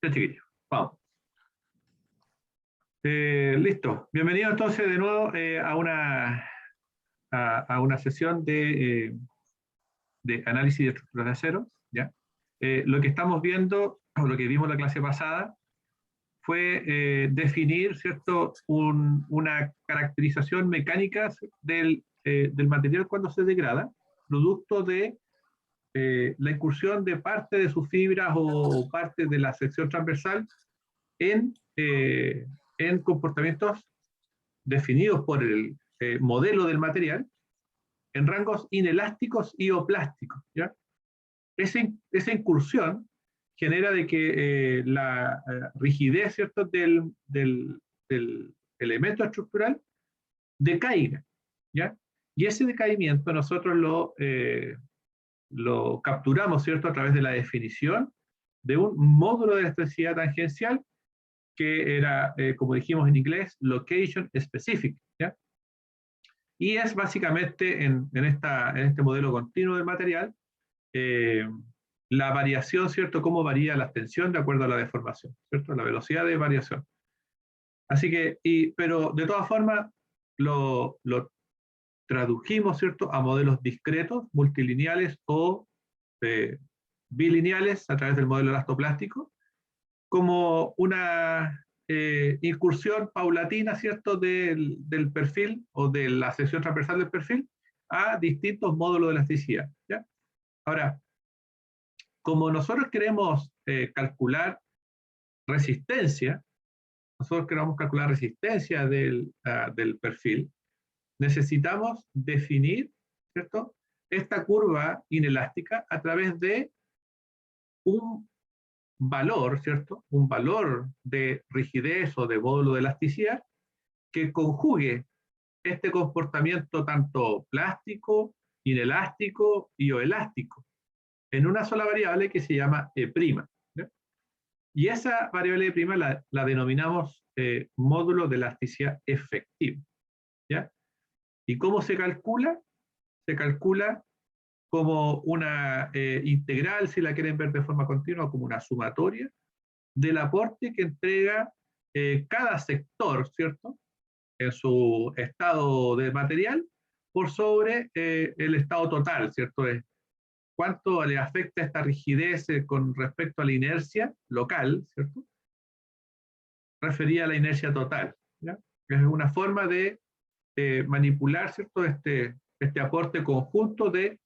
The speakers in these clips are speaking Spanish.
Sí, chiquillos. Vamos. Listo. Bienvenido entonces de nuevo a una sesión de análisis de estructuras de acero. ¿Ya? Lo que estamos viendo, o lo que vimos la clase pasada, fue definir, ¿cierto?, una caracterización mecánica del material cuando se degrada, producto de la incursión de parte de sus fibras o parte de la sección transversal en comportamientos definidos por el modelo del material en rangos inelásticos y o plásticos. ¿Ya? Esa incursión genera de que la rigidez, ¿cierto?, del elemento estructural decaiga. ¿Ya? Y ese decaimiento nosotros lo capturamos, ¿cierto?, a través de la definición de un módulo de elasticidad tangencial que era, como dijimos en inglés, location specific. ¿Ya? Y es básicamente en este modelo continuo del material la variación, ¿cierto?, cómo varía la tensión de acuerdo a la deformación, ¿cierto?, la velocidad de variación. Así que, pero de todas formas, lo tradujimos, ¿cierto?, a modelos discretos, multilineales o bilineales a través del modelo elastoplástico, como una incursión paulatina, ¿cierto?, del perfil o de la sección transversal del perfil a distintos módulos de elasticidad. ¿Ya? Ahora, como nosotros queremos calcular resistencia, del perfil, necesitamos definir, ¿cierto?, esta curva inelástica a través de un valor, ¿cierto?, un valor de rigidez o de módulo de elasticidad que conjugue este comportamiento tanto plástico, inelástico y o elástico en una sola variable que se llama E'. ¿Ya? Y esa variable E' la denominamos módulo de elasticidad efectivo. ¿Ya? ¿Y cómo se calcula? Se calcula como una integral, si la quieren ver de forma continua, como una sumatoria del aporte que entrega cada sector, ¿cierto?, en su estado de material, por sobre el estado total, ¿cierto? Es cuánto le afecta esta rigidez con respecto a la inercia local, ¿cierto?, referida a la inercia total. ¿Ya? Es una forma de manipular, ¿cierto?, este aporte conjunto de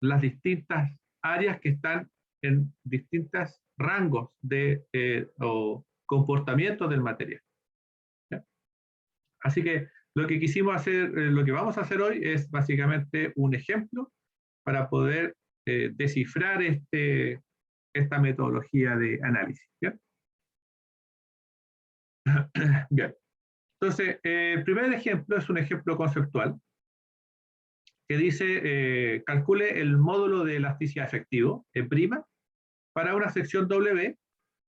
las distintas áreas que están en distintos rangos o comportamientos del material. ¿Ya? Así que lo que quisimos hacer, lo que vamos a hacer hoy es básicamente un ejemplo para poder descifrar esta metodología de análisis. ¿Bien? Bien. Entonces, el primer ejemplo es un ejemplo conceptual que dice, calcule el módulo de elasticidad efectivo, E', para una sección W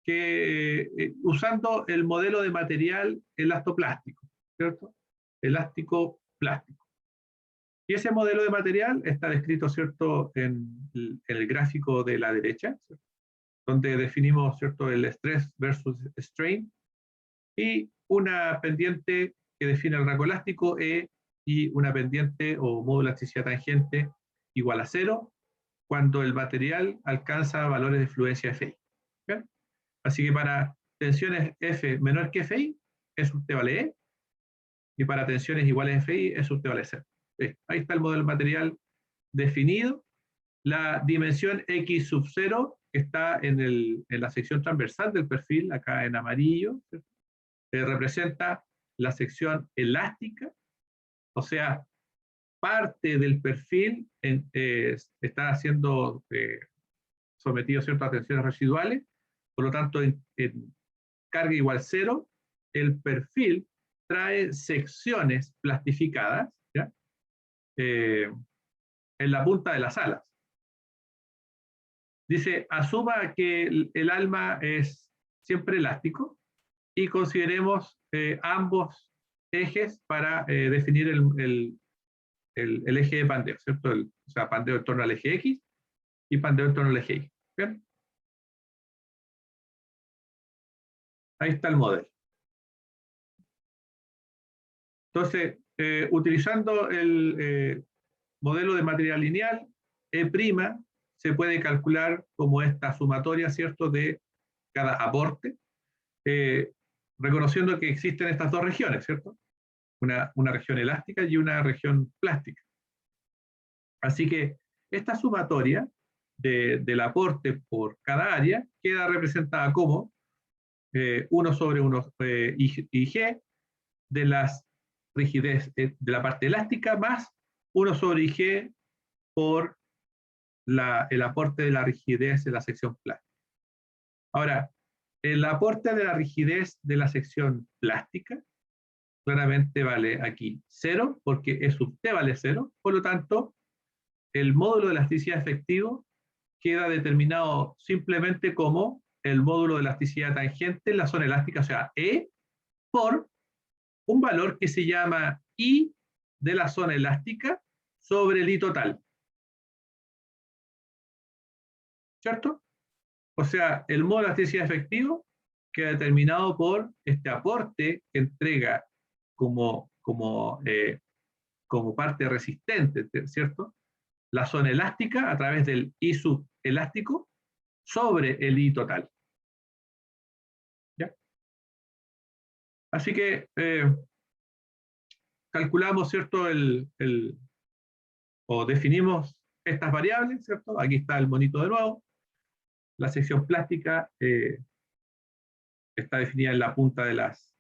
que usando el modelo de material elastoplástico, ¿cierto? Elástico plástico. Y ese modelo de material está descrito, ¿cierto?, en el gráfico de la derecha, ¿cierto?, donde definimos, ¿cierto?, el stress versus strain y una pendiente que define el rango elástico E y una pendiente o módulo de elasticidad tangente igual a 0 cuando el material alcanza valores de fluencia Fi. ¿Bien? Así que para tensiones F menor que Fi, eso te vale E, y para tensiones iguales a Fi, eso te vale 0. Ahí está el modelo material definido. La dimensión X sub 0, que está en la sección transversal del perfil, acá en amarillo, representa la sección elástica, o sea, parte del perfil está siendo sometido, ¿cierto?, a tensiones residuales, por lo tanto, en carga igual 0, el perfil trae secciones plastificadas, ¿ya?, en la punta de las alas. Dice, asuma que el alma es siempre elástico y consideremos ambos ejes para definir el eje de pandeo, ¿cierto? O sea, pandeo en torno al eje X y pandeo en torno al eje Y. ¿Bien? Ahí está el modelo. Entonces, utilizando el modelo de material lineal, E' se puede calcular como esta sumatoria, ¿cierto?, de cada aporte, reconociendo que existen estas dos regiones, ¿cierto? Una región elástica y una región plástica. Así que esta sumatoria del aporte por cada área queda representada como 1 sobre 1 IG de las rigidez de la parte elástica más 1 sobre IG por el aporte de la rigidez de la sección plástica. Ahora, el aporte de la rigidez de la sección plástica claramente vale aquí 0, porque E sub T vale 0, por lo tanto, el módulo de elasticidad efectivo queda determinado simplemente como el módulo de elasticidad tangente en la zona elástica, o sea, E, por un valor que se llama I de la zona elástica sobre el I total. ¿Cierto? O sea, el módulo de elasticidad efectivo queda determinado por este aporte que entrega como parte resistente, ¿cierto? La zona elástica a través del I subelástico sobre el I total. ¿Ya? Así que calculamos, ¿cierto? O definimos estas variables, ¿cierto? Aquí está el monito de nuevo. La sección plástica está definida en la punta de las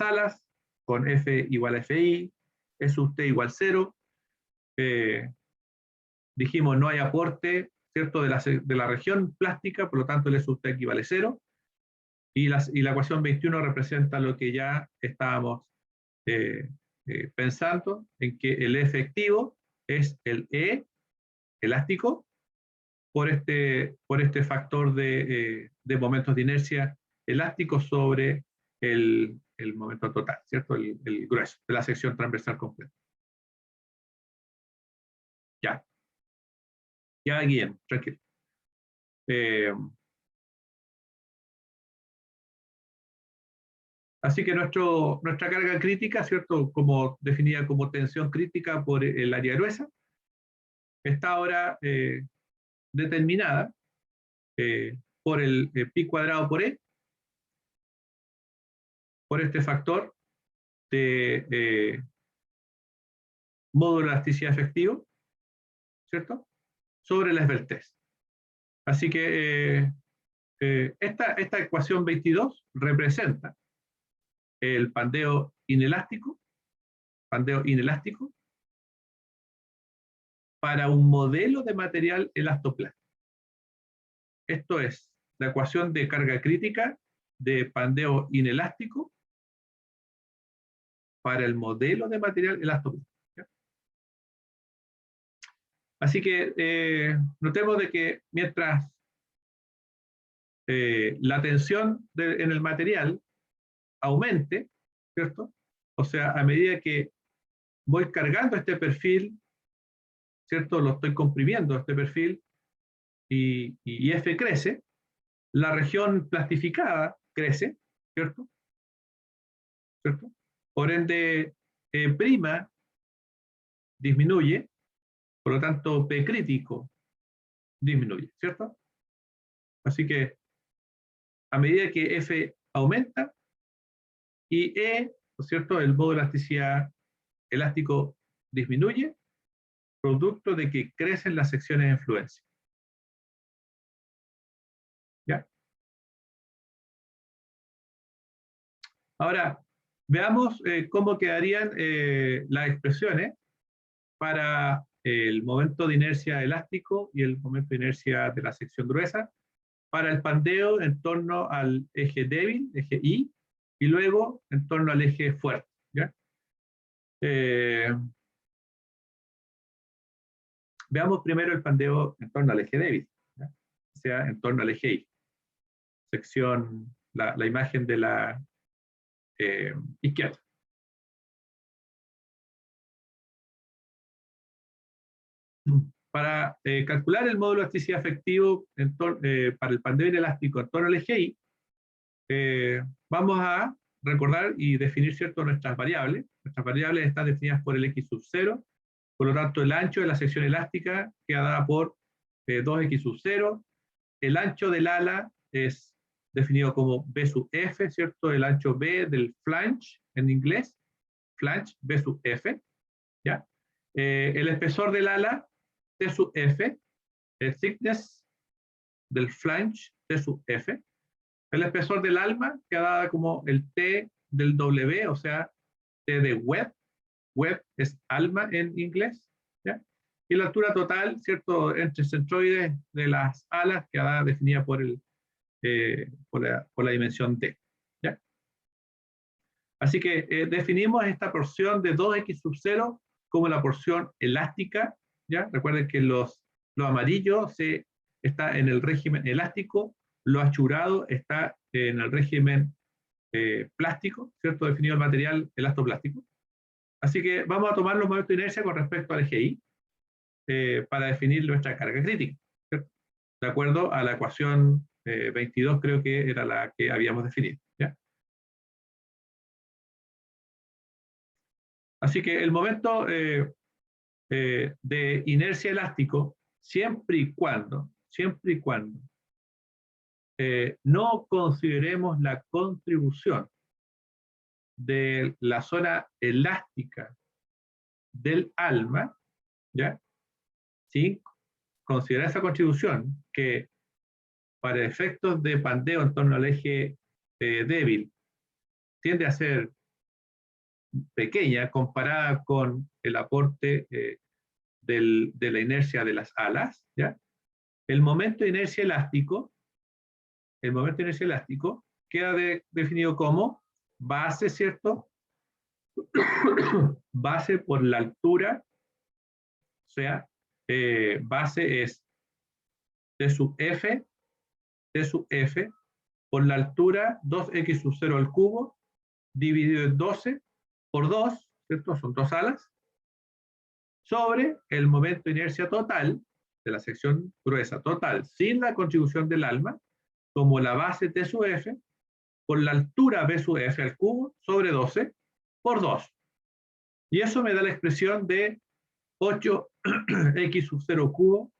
alas, con F igual a FI, E sub T igual 0. Dijimos no hay aporte, ¿cierto?, de la región plástica, por lo tanto el E sub T equivale a 0. Y la ecuación 21 representa lo que ya estábamos pensando, en que el E efectivo es el E elástico por este factor de momentos de inercia elástico sobre el momento total, ¿cierto? El grueso de la sección transversal completa. Ya. Ya, Guillem, tranquilo. Así que nuestra carga crítica, ¿cierto?, como definida como tensión crítica por el área gruesa, está ahora determinada por el pi cuadrado por E, por este factor de módulo de elasticidad efectivo, ¿cierto?, sobre la esbeltez. Así que esta ecuación 22 representa el pandeo inelástico para un modelo de material elastoplástico. Esto es la ecuación de carga crítica de pandeo inelástico para el modelo de material elastoplástico. Así que notemos de que mientras la tensión en el material aumente, ¿cierto? O sea, a medida que voy cargando este perfil, ¿cierto? Lo estoy comprimiendo este perfil y F crece, la región plastificada crece, ¿cierto? ¿Cierto? Por ende, prima disminuye, por lo tanto, P crítico disminuye, ¿cierto? Así que a medida que F aumenta y E, ¿no es cierto?, el modo de elasticidad elástico disminuye, producto de que crecen las secciones de influencia. ¿Ya? Ahora, veamos cómo quedarían las expresiones para el momento de inercia elástico y el momento de inercia de la sección gruesa, para el pandeo en torno al eje débil, eje I, y luego en torno al eje fuerte. ¿Ya? Veamos primero el pandeo en torno al eje débil, ¿ya? O sea, en torno al eje I. Sección, la imagen de la izquierda. Para calcular el módulo de elasticidad efectivo para el pandeo inelástico en torno al eje I, vamos a recordar y definir, ¿cierto?, nuestras variables. Nuestras variables están definidas por el x sub 0, por lo tanto el ancho de la sección elástica queda dada por 2x sub 0, el ancho del ala es definido como b sub f, ¿cierto?, el ancho b del flange en inglés, flange b sub f, ¿ya? El espesor del ala, t sub f, el thickness del flange, t sub f, el espesor del alma queda dada como el t del w, o sea, t de web, web es alma en inglés, ¿ya? Y la altura total, ¿cierto?, entre centroides de las alas queda definida por, por la dimensión d, ¿ya? Así que definimos esta porción de 2x sub 0 como la porción elástica, ¿ya? Recuerden que lo amarillo está en el régimen elástico, lo achurado está en el régimen plástico, ¿cierto?, definido el material elastoplástico. Así que vamos a tomar los momentos de inercia con respecto al eje Y para definir nuestra carga crítica, ¿cierto?, de acuerdo a la ecuación 22, creo que era la que habíamos definido, ¿ya? Así que el momento de inercia elástico, siempre y cuando no consideremos la contribución de la zona elástica del alma, ¿ya? Sin considerar esa contribución que para efectos de pandeo en torno al eje débil tiende a ser pequeña comparada con el aporte de la inercia de las alas, ¿ya? El momento de inercia elástico queda definido como base, ¿cierto? Base por la altura, o sea, base es T sub F por la altura 2x sub 0 al cubo dividido en 12 por 2, ¿cierto? Son dos alas, sobre el momento de inercia total de la sección gruesa total sin la contribución del alma, como la base T sub F por la altura B sub F al cubo sobre 12 por 2. Y eso me da la expresión de 8x sub 0 cubo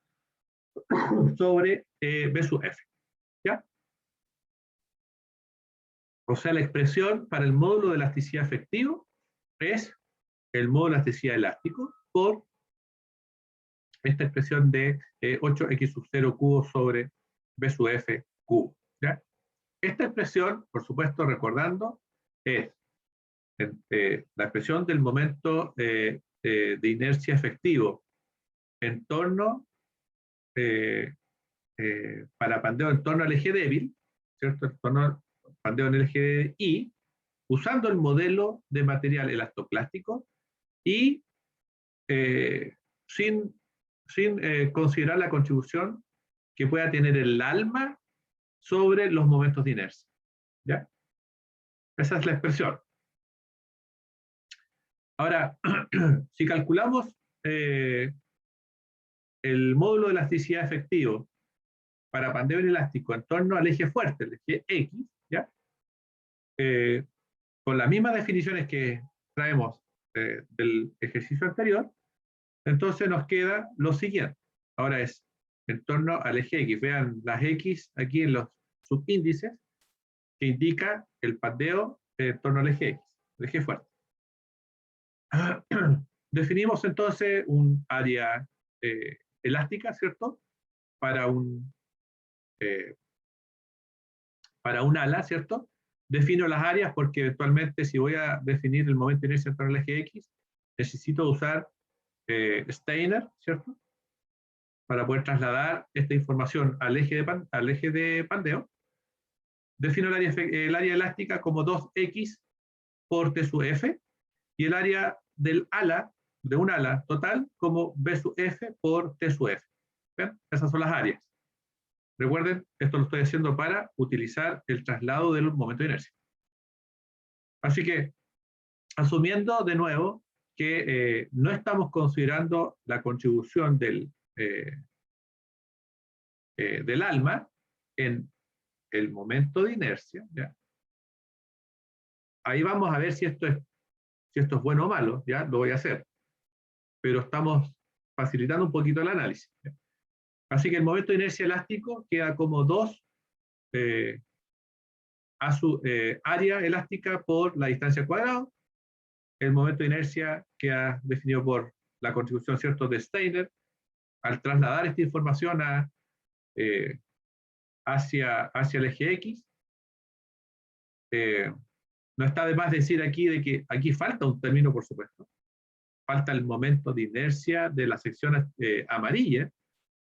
sobre B sub F, ¿ya? O sea, la expresión para el módulo de elasticidad efectivo es el módulo de elasticidad elástico por esta expresión de 8x sub 0 cubo sobre B sub F cubo, ¿ya? Esta expresión, por supuesto, recordando, es la expresión del momento de inercia efectivo en torno, para pandeo en torno al eje débil, ¿cierto? En torno al pandeo en el eje Y, usando el modelo de material elastoplástico y sin considerar la contribución que pueda tener el alma sobre los momentos de inercia, ¿ya? Esa es la expresión. Ahora, si calculamos el módulo de elasticidad efectivo para pandeo inelástico en torno al eje fuerte, el eje X, ¿ya? Con las mismas definiciones que traemos del ejercicio anterior, entonces nos queda lo siguiente. Ahora es en torno al eje X. Vean las X aquí en los subíndices que indica el pandeo en torno al eje X, el eje fuerte. Definimos entonces un área elástica, ¿cierto? Para un ala, ¿cierto? Defino las áreas porque eventualmente si voy a definir el momento de inercia en torno al eje X, necesito usar Steiner, ¿cierto?, para poder trasladar esta información al eje de pandeo. Defino el área elástica como 2x por T sub F y el área del ala, de un ala total, como B sub F por T sub F. ¿Ven? Esas son las áreas. Recuerden, esto lo estoy haciendo para utilizar el traslado del momento de inercia. Así que, asumiendo de nuevo que no estamos considerando la contribución del alma en el momento de inercia, ¿ya? Ahí vamos a ver si esto es bueno o malo, ¿ya? Lo voy a hacer. Pero estamos facilitando un poquito el análisis, ¿ya? Así que el momento de inercia elástico queda como 2 a su área elástica por la distancia al cuadrado. El momento de inercia queda definido por la contribución, ¿cierto?, de Steiner. Al trasladar esta información hacia el eje X, no está de más decir aquí de que aquí falta un término, por supuesto. Falta el momento de inercia de la sección amarilla,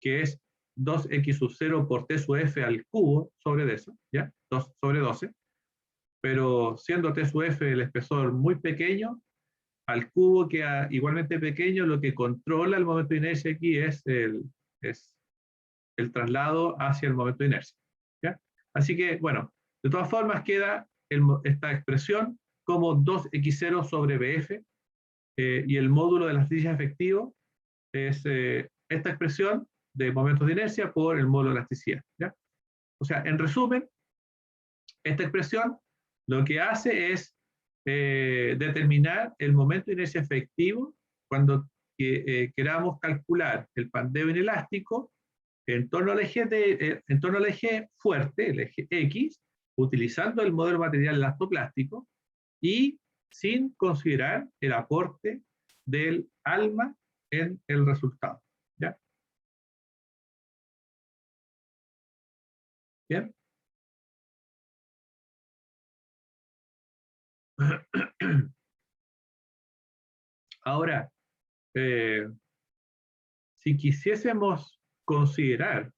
que es 2x sub 0 por t sub f al cubo sobre eso, ¿ya? 2 sobre 12. Pero siendo t sub f el espesor muy pequeño, al cubo queda igualmente pequeño, lo que controla el momento de inercia aquí es el traslado hacia el momento de inercia, ¿ya? Así que, bueno, de todas formas queda esta expresión como 2x0 sobre bf, y el módulo de elasticidad efectivo es esta expresión de momentos de inercia por el módulo de elasticidad, ¿ya? O sea, en resumen, esta expresión lo que hace es determinar el momento de inercia efectivo cuando queramos calcular el pandeo inelástico en torno al eje fuerte, el eje X, utilizando el modelo material elastoplástico y sin considerar el aporte del alma en el resultado, ¿ya? ¿Bien? Ahora, si quisiésemos considerar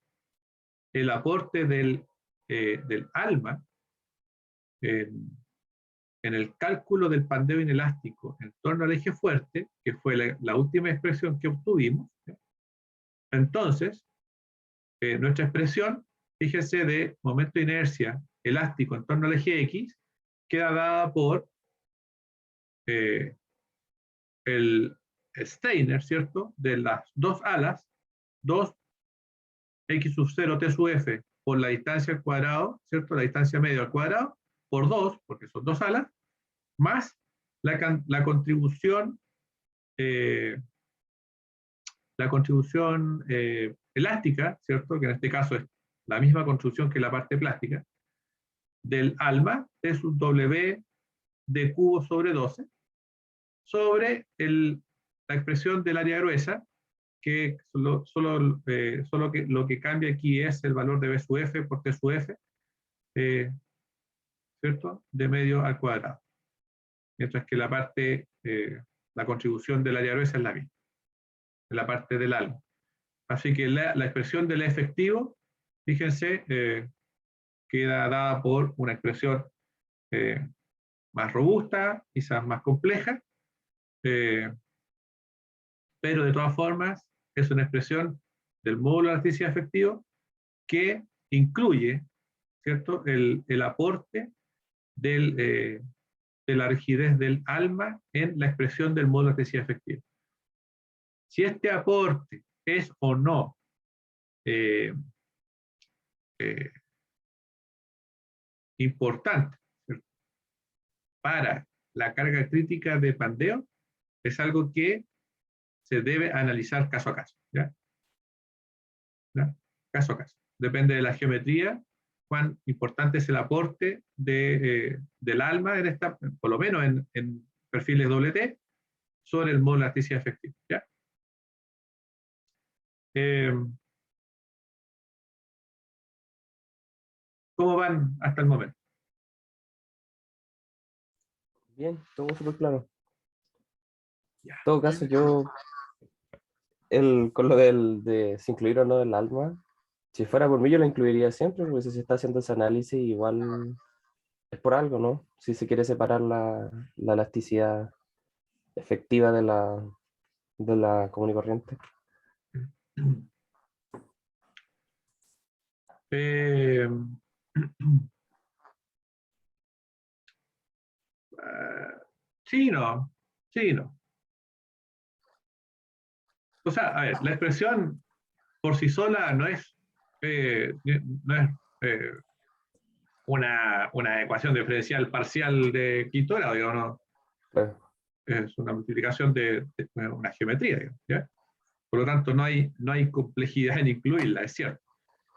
el aporte del alma en el cálculo del pandeo inelástico en torno al eje fuerte, que fue la última expresión que obtuvimos, ¿ya? Entonces, nuestra expresión, fíjese, de momento de inercia elástico en torno al eje X, queda dada por el Steiner, ¿cierto?, de las dos alas, 2 x sub 0 t sub f por la distancia al cuadrado, ¿cierto?, la distancia media al cuadrado, por 2, porque son dos alas, más la contribución elástica, ¿cierto?, que en este caso es la misma construcción que la parte plástica, del alma, T sub W de cubo sobre 12, sobre la expresión del área gruesa, que solo que lo que cambia aquí es el valor de B sub F por T sub F, ¿cierto?, de medio al cuadrado. Mientras que la contribución del área gruesa es la misma, en la parte del alma. Así que la expresión del efectivo, fíjense, queda dada por una expresión más robusta, quizás más compleja, pero de todas formas es una expresión del módulo de elasticidad efectivo que incluye, ¿cierto?, el aporte de la rigidez del alma en la expresión del módulo de elasticidad efectivo. Si este aporte es o no eh, importante, ¿cierto?, para la carga crítica de pandeo, es algo que se debe analizar caso a caso, ¿ya? ¿Ya? Caso a caso. Depende de la geometría, cuán importante es el aporte del alma, por lo menos en perfiles WT, sobre el módulo de elasticidad efectivo, ¿ya? ¿Cómo van hasta el momento? Bien, todo súper claro. Ya. En todo caso, con lo de si incluir o no el alma, si fuera por mí yo lo incluiría siempre, porque si se está haciendo ese análisis, igual es por algo, ¿no? Si se quiere separar la elasticidad efectiva de la común y corriente. Eh, sí, no. Sí, no. O sea, a ver, la expresión por sí sola no es, no es una ecuación diferencial parcial de quinto grado, digamos, ¿no? Claro. Es una multiplicación de una geometría, digamos, ¿ya? Por lo tanto, no hay complejidad en incluirla, es cierto.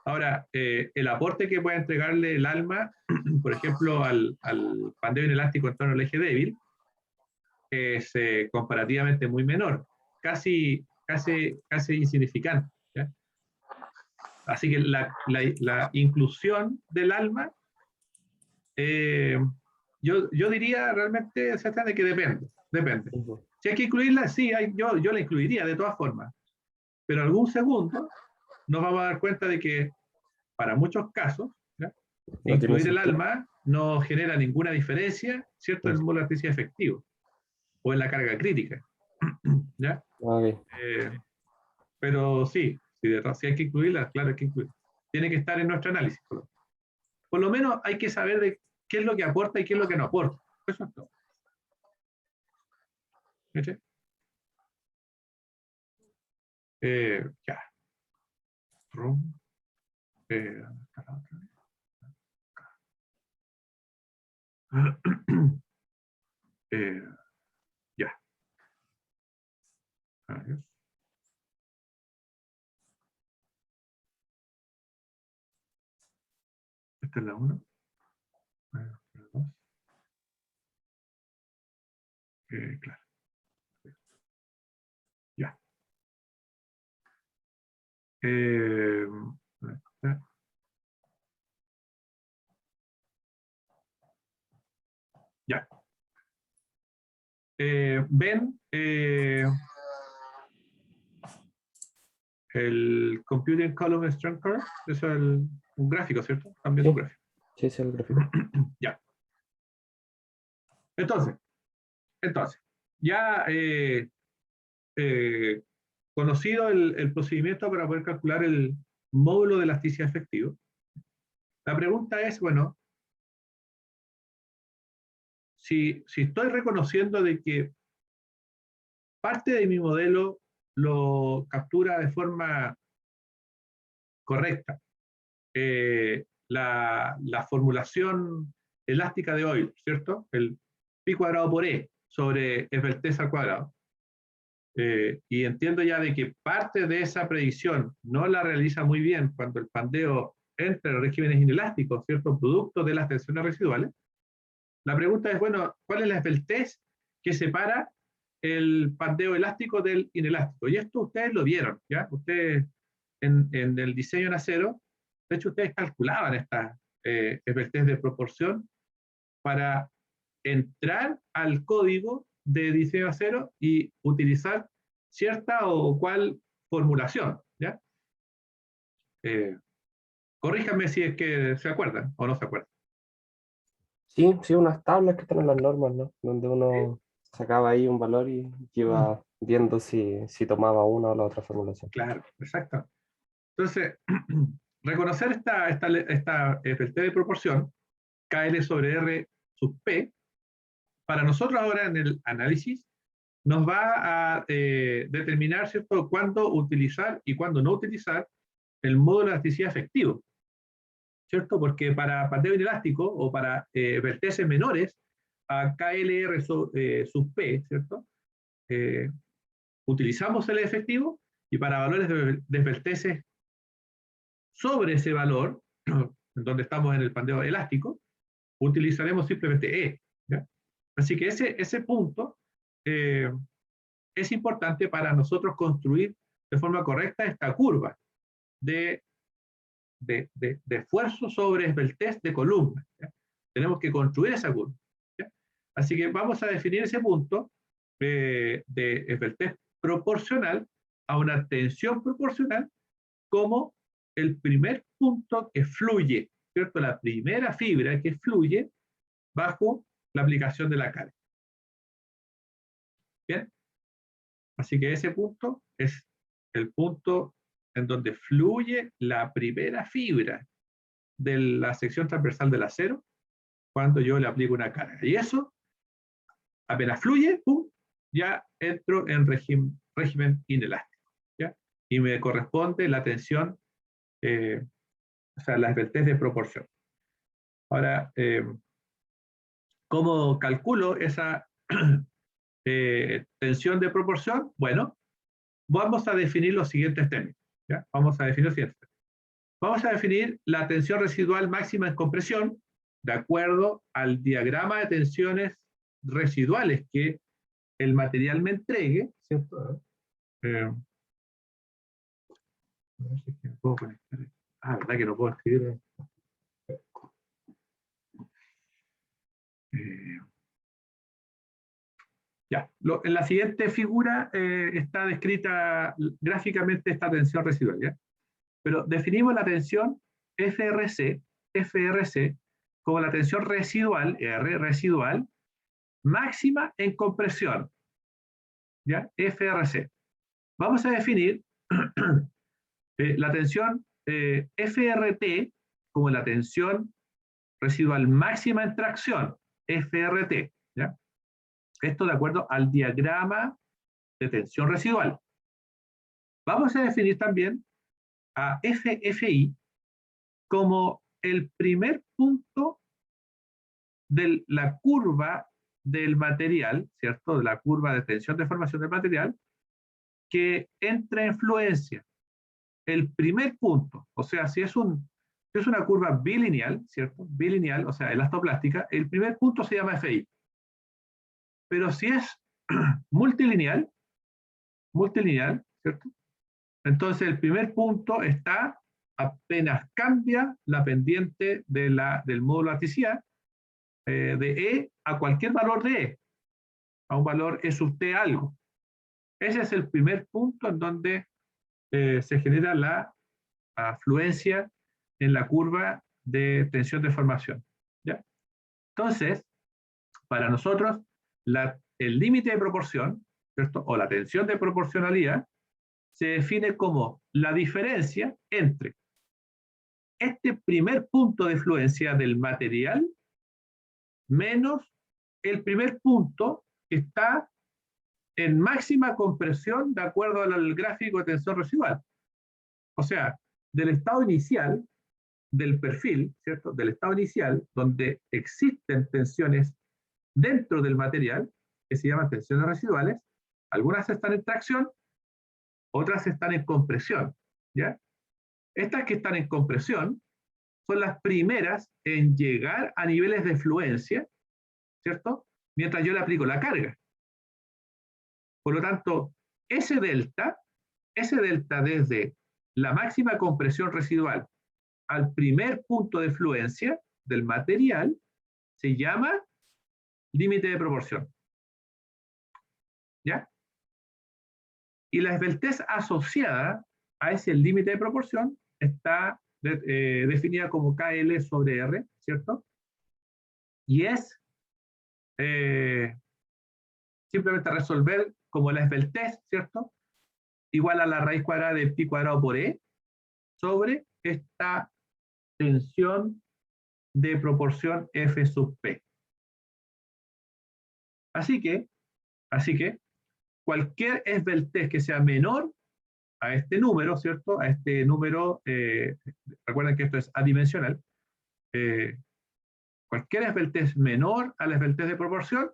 Ahora, el aporte que puede entregarle el ALMA, por ejemplo, al pandeo inelástico en torno al eje débil, es comparativamente muy menor, casi insignificante, ¿ya? Así que la inclusión del ALMA, yo diría realmente, de que depende. Ujú. Si hay que incluirla, sí, yo la incluiría de todas formas, pero algún segundo nos vamos a dar cuenta de que para muchos casos, ¿ya? No tiene Incluir el sentido. ALMA no genera ninguna diferencia, ¿cierto?, en el módulo de electricidad efectivo o en la carga crítica, ¿ya? Ok. Pero sí, si hay que incluirla, claro, hay que incluirla. Tiene que estar en nuestro análisis. Por lo menos hay que saber de qué es lo que aporta y qué es lo que no aporta. Eso es todo. ¿Viste? Ya. Rum. Eh, ya. Adiós. Esta es la 1. La 2. Claro. Ya. Eh, ya. Ven el Computing Column Strength Curve, eso es un gráfico, ¿cierto? También un Sí, gráfico. sí, es el gráfico. Ya. Entonces, ya conocido el procedimiento para poder calcular el módulo de elasticidad efectivo, la pregunta es, bueno, si estoy reconociendo de que parte de mi modelo lo captura de forma correcta, la formulación elástica de Euler, ¿cierto? El pi cuadrado por e sobre esbeltez al cuadrado. Y entiendo ya de que parte de esa predicción no la realiza muy bien cuando el pandeo entra en regímenes inelásticos, ¿cierto? Producto de las tensiones residuales. La pregunta es, bueno, ¿cuál es la esbeltez que separa el pandeo elástico del inelástico? Y esto ustedes lo vieron, ¿ya? Ustedes en el diseño en acero, de hecho ustedes calculaban esta esbeltez de proporción para entrar al código de diseño acero y utilizar cierta o cual formulación, ¿ya? Eh, Corríjanme si es que se acuerdan o no se acuerdan. Sí, sí, unas tablas que están en las normas, ¿no? Donde ¿Sí? uno sacaba ahí un valor y iba viendo si tomaba una o la otra formulación. Claro, exacto. Entonces, reconocer esta FLT de proporción, KL sobre R sub P, para nosotros ahora en el análisis, nos va a determinar, ¿cierto?, cuándo utilizar y cuándo no utilizar el módulo de elasticidad efectivo, ¿cierto? Porque para pandeo inelástico o para verteces menores a KLR sub P, ¿cierto? Eh, utilizamos el efectivo y para valores de verteces sobre ese valor, en donde estamos en el pandeo elástico, utilizaremos simplemente E, ¿ya? Así que ese punto eh, es importante para nosotros construir de forma correcta esta curva de esfuerzo sobre esbeltez de columna, ¿ya? Tenemos que construir esa curva, ¿ya? Así que vamos a definir ese punto de esbeltez proporcional a una tensión proporcional como el primer punto que fluye, ¿cierto? La primera fibra que fluye bajo la aplicación de la carga. ¿Bien? Así que ese punto es el punto en donde fluye la primera fibra de la sección transversal del acero cuando yo le aplico una carga. Y eso, apenas fluye, ¡pum!, ya entro en régimen inelástico, ¿ya? Y me corresponde la tensión, o sea, la esbeltez de proporción. Ahora, ¿cómo calculo esa tensión de proporción? Bueno, vamos a definir los siguientes términos. ¿Ya? Vamos a definir los siguientes términos. Vamos a definir la tensión residual máxima en compresión de acuerdo al diagrama de tensiones residuales que el material me entregue, ¿cierto? A ver si es que me puedo conectar. ¿Verdad que no puedo escribir? Ya, en la siguiente figura está descrita gráficamente esta tensión residual, ¿ya? Pero definimos la tensión FRC como la tensión residual, R residual, máxima en compresión, ¿ya? FRC. Vamos a definir la tensión FRT como la tensión residual máxima en tracción, FRT, ¿ya? Esto de acuerdo al diagrama de tensión residual. Vamos a definir también a FFI como el primer punto de la curva del material, ¿cierto? De la curva de tensión de formación del material, que entra en fluencia. El primer punto, o sea, si es una curva bilineal, ¿cierto? Bilineal, o sea, elastoplástica, el primer punto se llama FI. Pero si es multilineal, ¿cierto? Entonces el primer punto está apenas cambia la pendiente del módulo elasticidad de E a cualquier valor de E, a un valor E sub T algo. Ese es el primer punto en donde se genera la afluencia en la curva de tensión de formación. ¿Ya? Entonces, para nosotros, el límite de proporción, ¿cierto? O la tensión de proporcionalidad, se define como la diferencia entre este primer punto de fluencia del material menos el primer punto que está en máxima compresión de acuerdo al gráfico de tensión residual. O sea, del estado inicial, del perfil, ¿cierto? Del estado inicial, donde existen tensiones dentro del material, que se llaman tensiones residuales, algunas están en tracción, otras están en compresión, ¿ya? Estas que están en compresión son las primeras en llegar a niveles de fluencia, ¿cierto? Mientras yo le aplico la carga. Por lo tanto, ese delta desde la máxima compresión residual al primer punto de fluencia del material se llama límite de proporción. ¿Ya? Y la esbeltez asociada a ese límite de proporción está definida como KL sobre R, ¿cierto? Y es simplemente resolver como la esbeltez, ¿cierto? Igual a la raíz cuadrada de pi cuadrado por E sobre esta tensión de proporción F sub P. Así que cualquier esbeltez que sea menor a este número, ¿cierto? A este número, recuerden que esto es adimensional, cualquier esbeltez menor a la esbeltez de proporción,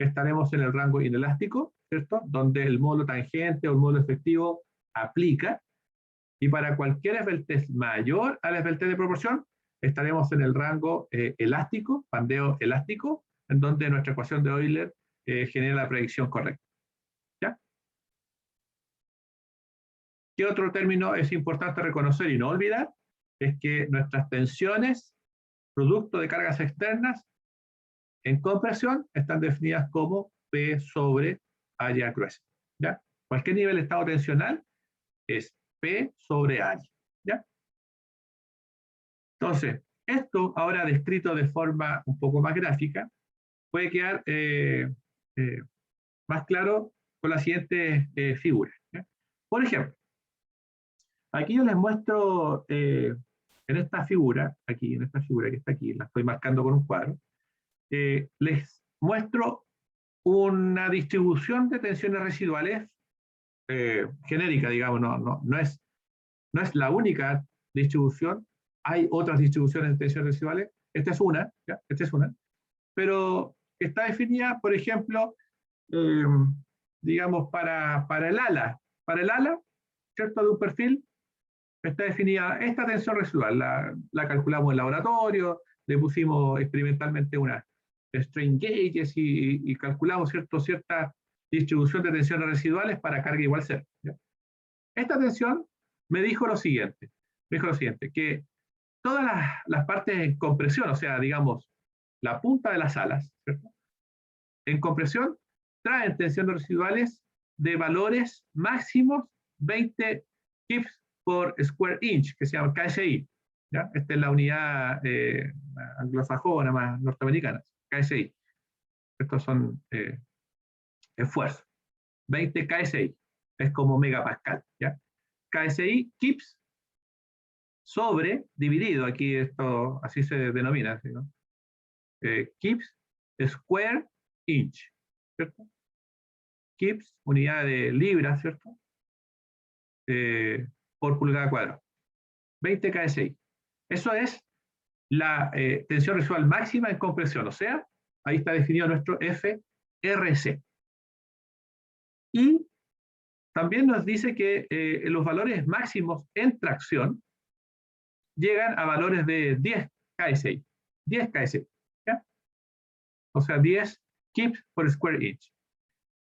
estaremos en el rango inelástico, ¿cierto? Donde el módulo tangente o el módulo efectivo aplica, y para cualquier esbeltez mayor a la esbeltez de proporción, estaremos en el rango elástico, bandeo elástico, en donde nuestra ecuación de Euler genera la predicción correcta. ¿Ya? ¿Qué otro término es importante reconocer y no olvidar? Es que nuestras tensiones, producto de cargas externas, en compresión, están definidas como P sobre área gruesa. ¿Ya? Cualquier nivel de estado tensional es P sobre área. ¿Ya? Entonces, esto ahora descrito de forma un poco más gráfica, puede quedar más claro con la siguiente figura. ¿Ya? Por ejemplo, aquí yo les muestro en esta figura que está aquí, la estoy marcando con un cuadro, les muestro una distribución de tensiones residuales genérica, digamos, no es la única distribución, Hay otras distribuciones de tensiones residuales, esta es una, ¿ya? Esta es una, pero está definida, por ejemplo, eh, digamos, para el ala, ¿cierto? De un perfil, está definida esta tensión residual, la calculamos en laboratorio, le pusimos experimentalmente unas strain gauges y calculamos cierta distribución de tensiones residuales para carga igual cero, ¿ya? Esta tensión me dijo lo siguiente, que todas las partes en compresión, o sea, digamos, la punta de las alas, ¿cierto? En compresión, traen tensiones residuales de valores máximos 20 kips por square inch, que se llama KSI. ¿Ya? Esta es la unidad anglosajona más norteamericana, KSI. Estos son esfuerzos. 20 KSI. Es como megapascal. ¿Ya? KSI, kips, sobre, dividido, aquí esto así se denomina, ¿no? Kips, square inch, ¿cierto? Kips, unidad de libras, ¿cierto? Por pulgada cuadrada. 20 KSI. Eso es la tensión residual máxima en compresión, o sea, ahí está definido nuestro FRC. Y también nos dice que los valores máximos en tracción llegan a valores de 10 KSI. 10 KSI. ¿Ya? O sea, 10 kips por square inch.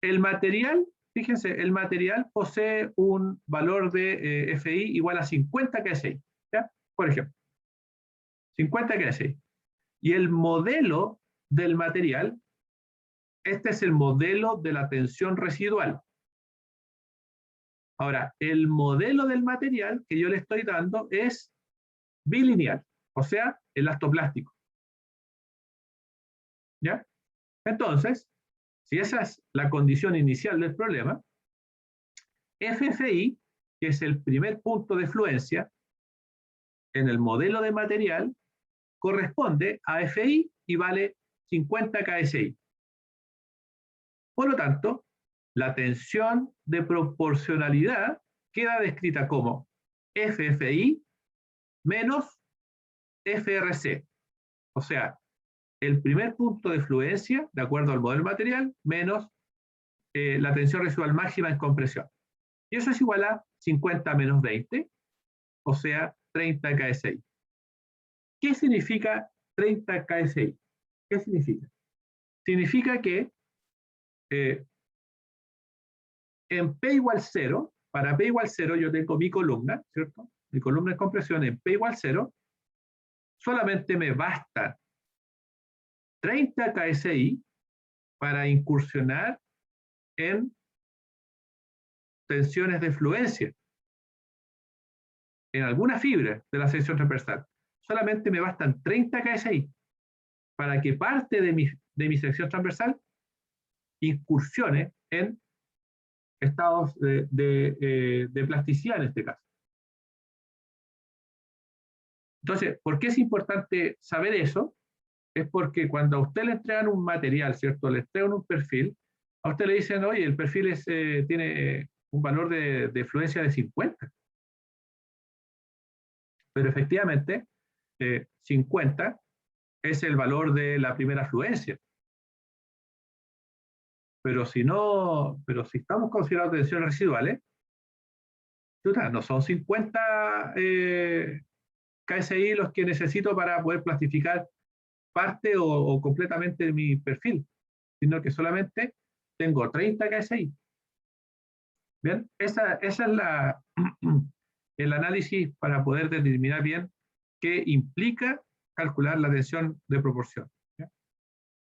El material, fíjense, el material posee un valor de FI igual a 50 KSI, ¿ya? Por ejemplo, 50 KSI. Y el modelo del material, este es el modelo de la tensión residual. Ahora, el modelo del material que yo le estoy dando es bilineal, o sea, elastoplástico. ¿Ya? Entonces, si esa es la condición inicial del problema, FFI, que es el primer punto de fluencia en el modelo de material, corresponde a FI y vale 50 KSI. Por lo tanto, la tensión de proporcionalidad queda descrita como FFI menos FRC. O sea, el primer punto de fluencia, de acuerdo al modelo material, menos la tensión residual máxima en compresión. Y eso es igual a 50 menos 20, o sea, 30 KSI. ¿Qué significa 30 KSI? ¿Qué significa? Significa que en P igual 0, para P igual 0 yo tengo mi columna, ¿cierto? Mi columna de compresión en P igual 0, solamente me basta 30 KSI para incursionar en tensiones de fluencia en alguna fibra de la sección transversal. Solamente me bastan 30 KSI para que parte de mi sección transversal incursione en estados de plasticidad en este caso. Entonces, ¿por qué es importante saber eso? Es porque cuando a usted le entregan un material, ¿cierto? Le entregan un perfil, a usted le dicen, oye, el perfil tiene un valor de fluencia de 50. Pero efectivamente, 50 es el valor de la primera fluencia. Pero si estamos considerando tensiones residuales, no son 50 KSI los que necesito para poder plastificar parte o completamente de mi perfil, sino que solamente tengo 30 KSI. Bien, esa es el análisis para poder determinar bien qué implica calcular la tensión de proporción. ¿Ya?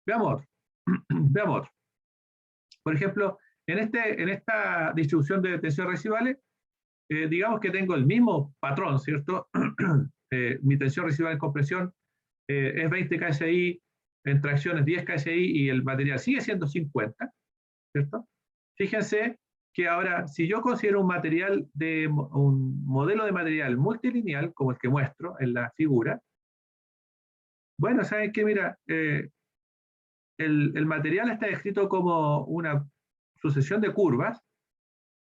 Veamos otro. Veamos otro. Por ejemplo, en esta distribución de tensiones residuales, digamos que tengo el mismo patrón, ¿cierto? Mi tensión residual en compresión es 20 KSI, en tracción es 10 KSI y el material sigue siendo 50, ¿cierto? Fíjense que ahora, si yo considero un modelo de material multilineal, como el que muestro en la figura, bueno, ¿saben qué? Mira, el material está descrito como una sucesión de curvas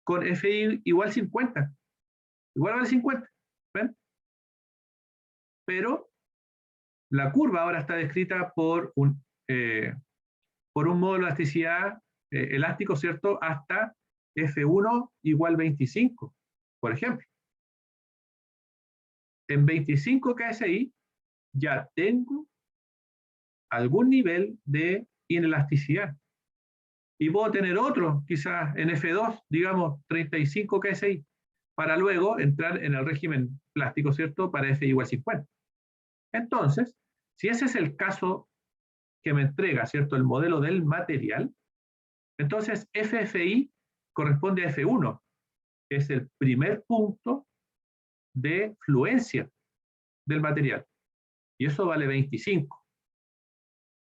con FI igual 50. Igual vale 50. ¿Ven? pero la curva ahora está descrita por un módulo de elasticidad elástico, ¿cierto? Hasta F1 igual 25, por ejemplo. En 25 KSI ya tengo algún nivel de inelasticidad. Y puedo tener otro, quizás en F2, digamos 35 KSI, para luego entrar en el régimen plástico, ¿cierto? Para F igual 50. Entonces, si ese es el caso que me entrega, ¿cierto? El modelo del material, entonces FFI corresponde a F1, que es el primer punto de fluencia del material. Y eso vale 25.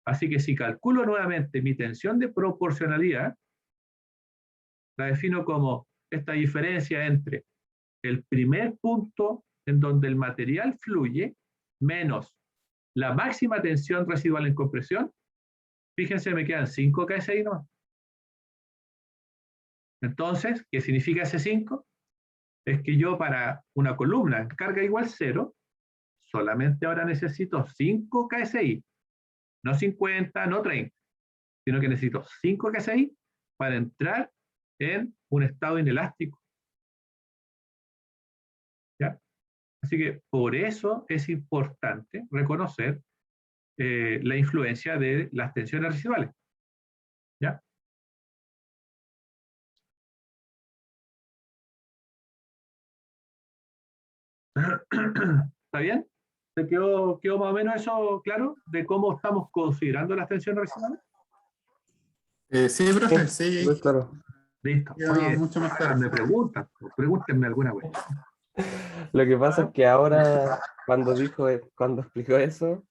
Así que si calculo nuevamente mi tensión de proporcionalidad, la defino como esta diferencia entre el primer punto en donde el material fluye menos la máxima tensión residual en compresión. Fíjense, me quedan 5 KSI nomás. Entonces, ¿qué significa ese 5? Es que yo para una columna en carga igual 0, solamente ahora necesito 5 KSI. No 50, no 30, sino que necesito 5 KSI para entrar en un estado inelástico. ¿Ya? Así que por eso es importante reconocer la influencia de las tensiones residuales. ¿Ya? ¿Está bien? ¿Te quedó más o menos eso claro de cómo estamos considerando las tensiones residuales? Sí, profe, sí, Muy claro. Listo. queda Oye, mucho más claro. háganme preguntas, pregúntenme alguna cuestión. Lo que pasa es que ahora, cuando explicó eso,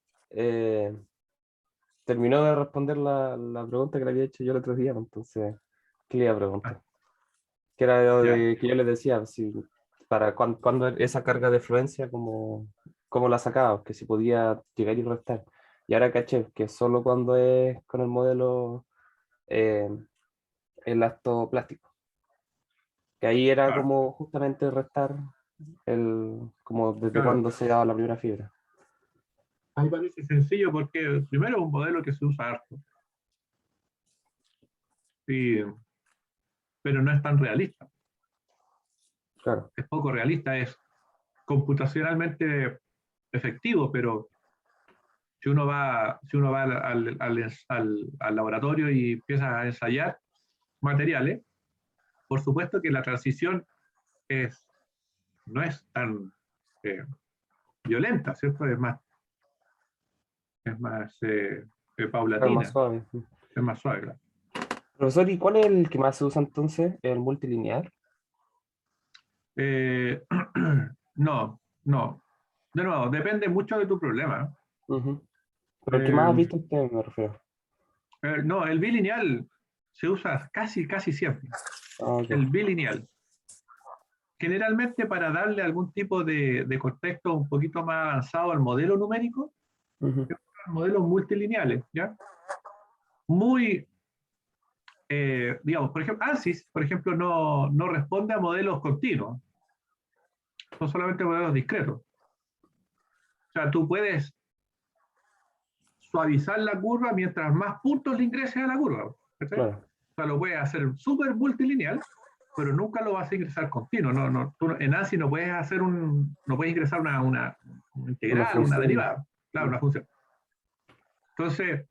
terminó de responder la pregunta que le había hecho yo el otro día, entonces, ¿qué le iba a preguntar? Que era lo ¿Ya? de que yo le decía, si, para cuando esa carga de fluencia, cómo la sacaba, que si podía llegar y restar. Y ahora caché que solo cuando es con el modelo eh, elastoplástico, que ahí era Claro, como justamente restar como desde claro. cuando se daba la primera fibra. Ahí parece sencillo porque primero es un modelo que se usa harto, y, pero no es tan realista. Claro, Es poco realista, es computacionalmente efectivo, pero si uno va al laboratorio y empieza a ensayar materiales, por supuesto que la transición no es tan eh, violenta, ¿cierto? Es más claro, más paulatina, suave. es más suave, claro. Profesor, ¿y cuál es el que más se usa entonces? ¿El multilineal? Eh, no, no. De nuevo, depende mucho de tu problema. Ujú. Pero el que más has Eh, visto usted, me refiero. no, el bilineal se usa casi, casi siempre. Ah, ok. El bilineal. Generalmente para darle algún tipo de contexto un poquito más avanzado al modelo numérico, Ujú. modelos multilineales, ¿ya? Muy, digamos, por ejemplo, ANSYS, por ejemplo, no responde a modelos continuos, son solamente modelos discretos. O sea, tú puedes suavizar la curva mientras más puntos le ingreses a la curva. ¿Cachai? Claro, O sea, lo puedes hacer súper multilineal, pero nunca lo vas a ingresar continuo. Tú en ANSYS no puedes no puedes ingresar una una integral, una función. derivada, claro, una función. Entonces,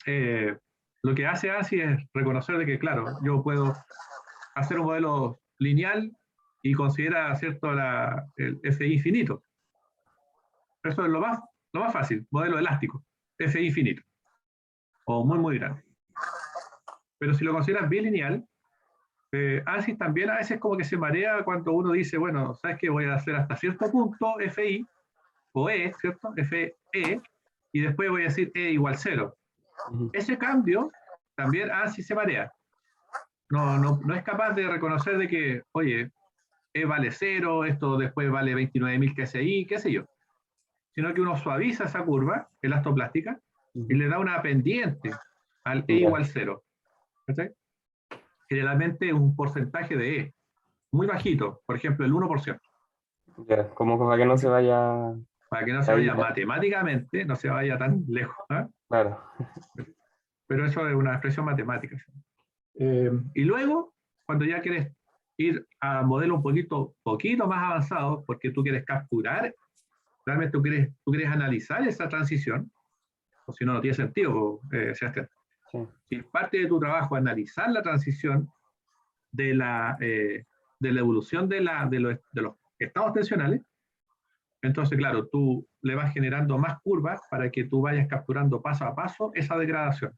eh, lo que hace ANSYS es reconocer de que, claro, yo puedo hacer un modelo lineal y considera, ¿cierto?, el FI infinito. Eso es lo más fácil, modelo elástico, FI infinito, o muy, muy grande. Pero si lo consideras bilineal, ANSYS también a veces como que se marea cuando uno dice, bueno, ¿sabes qué? Voy a hacer hasta cierto punto FI, o E, ¿cierto? FE, y después voy a decir E igual 0. Ujú. Ese cambio también ANSYS se marea. No es capaz de reconocer de que, oye, E vale 0, esto después vale 29.000 KSI, qué sé yo. Sino que uno suaviza esa curva elastoplástica y Ujú. le da una pendiente al E Ya, igual 0. ¿Sí? Generalmente un porcentaje de E, muy bajito, por ejemplo el 1%. ya, como para que no se vaya. para que no se Ahí, vaya matemáticamente, no se vaya tan lejos, ¿ah? claro. Pero eso es una expresión matemática. Y luego, cuando ya quieres ir a modelos un poquito más avanzados, porque tú quieres capturar, realmente tú quieres analizar esa transición, o si no, no tiene sentido, Sebastián. Sí. Si parte de tu trabajo es analizar la transición de la evolución de los estados tensionales, entonces, claro, tú le vas generando más curvas para que tú vayas capturando paso a paso esa degradación.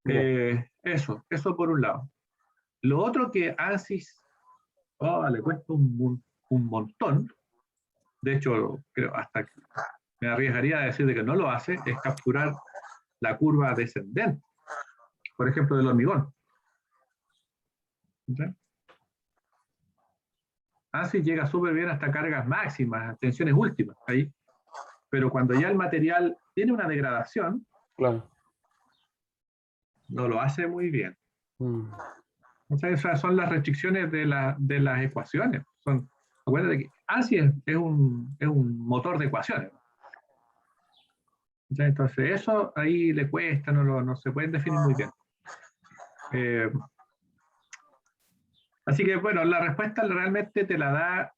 Eso por un lado. Lo otro que ANSYS le cuesta un montón, de hecho, creo hasta me arriesgaría a decir de que no lo hace, es capturar la curva descendente, por ejemplo, del hormigón. ¿Sí? ANSYS llega súper bien hasta cargas máximas, tensiones últimas, ahí. Pero cuando ya el material tiene una degradación, Claro. no lo hace muy bien. Mm. O sea, esas son las restricciones de las ecuaciones. Acuérdate que ANSYS es un motor de ecuaciones. Entonces, eso ahí le cuesta, no se pueden definir muy bien. Así que, bueno, la respuesta realmente te la da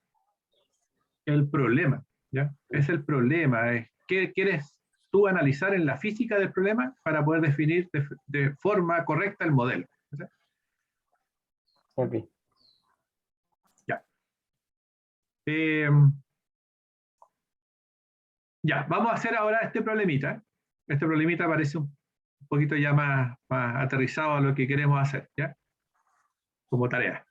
el problema, ¿ya? Es el problema, es qué quieres tú analizar en la física del problema para poder definir de forma correcta el modelo. ¿Sí? Ok. Ya. Ya, vamos a hacer ahora este problemita. Este problemita parece un poquito ya más aterrizado a lo que queremos hacer, ¿ya? Como tarea.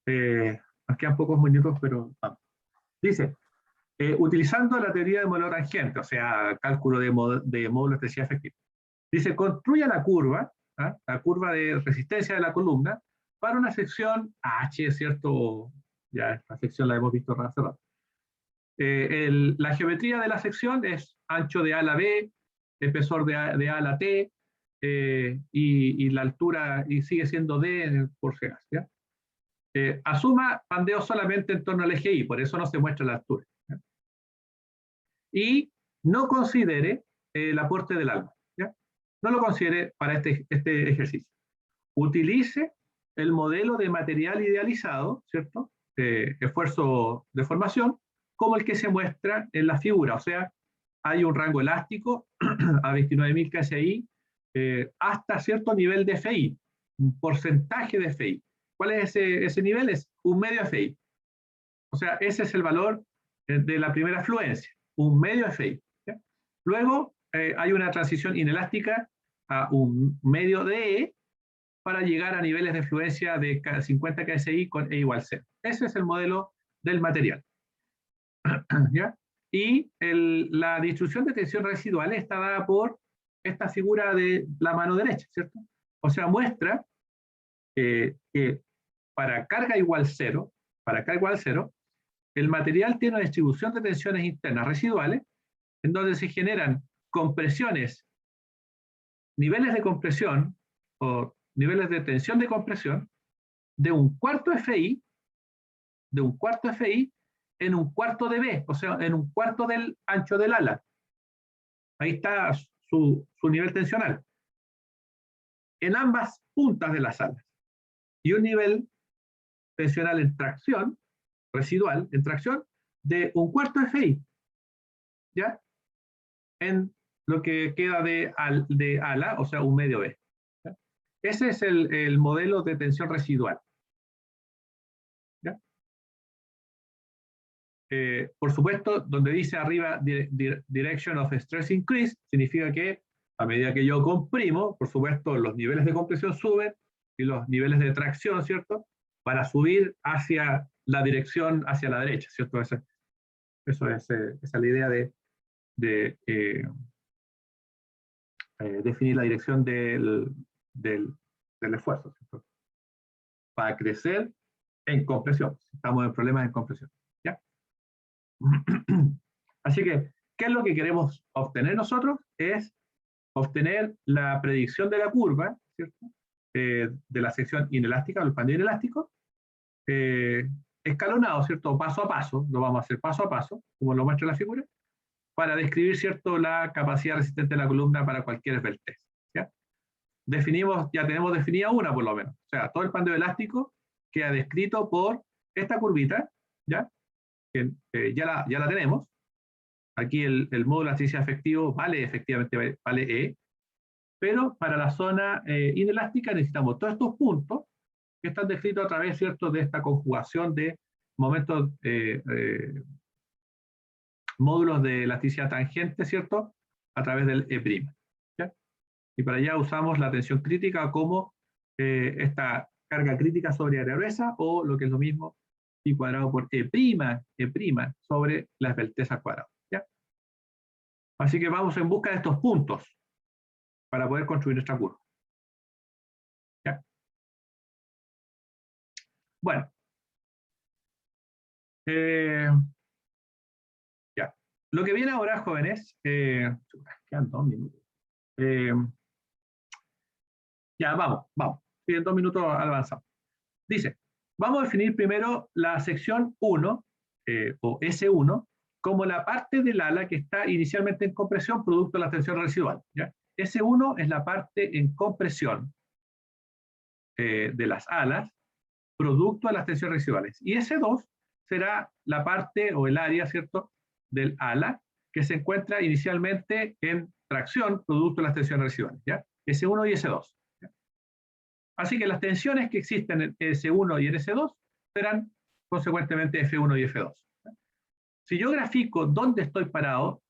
Nos quedan pocos minutos, pero vamos. Dice, utilizando la teoría de modelo tangente, o sea, cálculo de módulo de densidad efectiva. Dice, construya la curva, ¿ah? La curva de resistencia de la columna, para una sección H, ¿cierto? Ya esta sección la hemos visto hace rato. La geometría de la sección es ancho de A a la B, espesor de A a la T, y la altura y sigue siendo D por C. ¿Ya? Asuma pandeo solamente en torno al eje Y, por eso no se muestra la altura. ¿Ya? Y no considere el aporte del alma. ¿Ya? No lo considere para este ejercicio. Utilice el modelo de material idealizado, ¿cierto? Esfuerzo de formación, como el que se muestra en la figura. O sea, hay un rango elástico a 29.000 KSI hasta cierto nivel de FI, un porcentaje de FI. ¿Cuál es ese nivel? Es un medio FI. O sea, ese es el valor de la primera fluencia, un medio FI. ¿Ya? Luego hay una transición inelástica a un medio DE para llegar a niveles de fluencia de 50 KSI con E igual 0. Ese es el modelo del material. ¿Ya? Y la distribución de tensión residual está dada por esta figura de la mano derecha, ¿cierto? O sea, muestra que para carga igual 0, el material tiene una distribución de tensiones internas residuales en donde se generan compresiones, niveles de compresión o niveles de tensión de compresión de un cuarto FI, en un cuarto de B, o sea, en un cuarto del ancho del ala. Ahí está su nivel tensional. En ambas puntas de las alas. Y un nivel tensional en tracción, residual, en tracción, de un cuarto FI. ¿Ya? En lo que queda de ala, o sea, un medio B. ¿Ya? Ese es el modelo de tensión residual. ¿Ya? Por supuesto, donde dice arriba direction of stress increase, significa que a medida que yo comprimo, por supuesto, los niveles de compresión suben y los niveles de tracción, ¿cierto? Para subir hacia la dirección, hacia la derecha, ¿cierto? Esa es la idea de definir la dirección del esfuerzo, ¿cierto? Para crecer en compresión. Estamos en problemas en compresión. ¿Ya? Así que, ¿qué es lo que queremos obtener nosotros? Es obtener la predicción de la curva, ¿cierto? De la sección inelástica, o el panel inelástico, escalonado, ¿cierto? Paso a paso, lo vamos a hacer paso a paso, como lo muestra la figura, para describir, ¿cierto?, la capacidad resistente de la columna para cualquier esbeltez. ¿Ya? Ya tenemos definida una por lo menos. O sea, todo el pandeo elástico queda descrito por esta curvita, ¿ya? Que ya la tenemos. Aquí el módulo de elasticidad efectivo efectivamente vale E, pero para la zona inelástica necesitamos todos estos puntos que están descritos a través, ¿cierto?, de esta conjugación de momentos, módulos de elasticidad tangente, ¿cierto?, a través del E'. ¿Ya? Y para allá usamos la tensión crítica como esta carga crítica sobre área gruesa, o lo que es lo mismo, I cuadrado por E', sobre la esbeltez al cuadrado. ¿Ya? Así que vamos en busca de estos puntos para poder construir nuestra curva. ¿Ya? Bueno. Ya. Lo que viene ahora, jóvenes, quedan 2 minutos. Ya, vamos. Sí, en 2 minutos avanzamos. Dice, vamos a definir primero la sección 1, o S1, como la parte del ala que está inicialmente en compresión producto de la tensión residual. ¿Ya? S1 es la parte en compresión de las alas producto de las tensiones residuales. Y S2 será la parte o el área, ¿cierto?, del ala que se encuentra inicialmente en tracción producto de las tensiones residuales. ¿Ya? S1 y S2. ¿Ya? Así que las tensiones que existen en S1 y en S2 serán consecuentemente F1 y F2. ¿Ya? Si yo grafico dónde estoy parado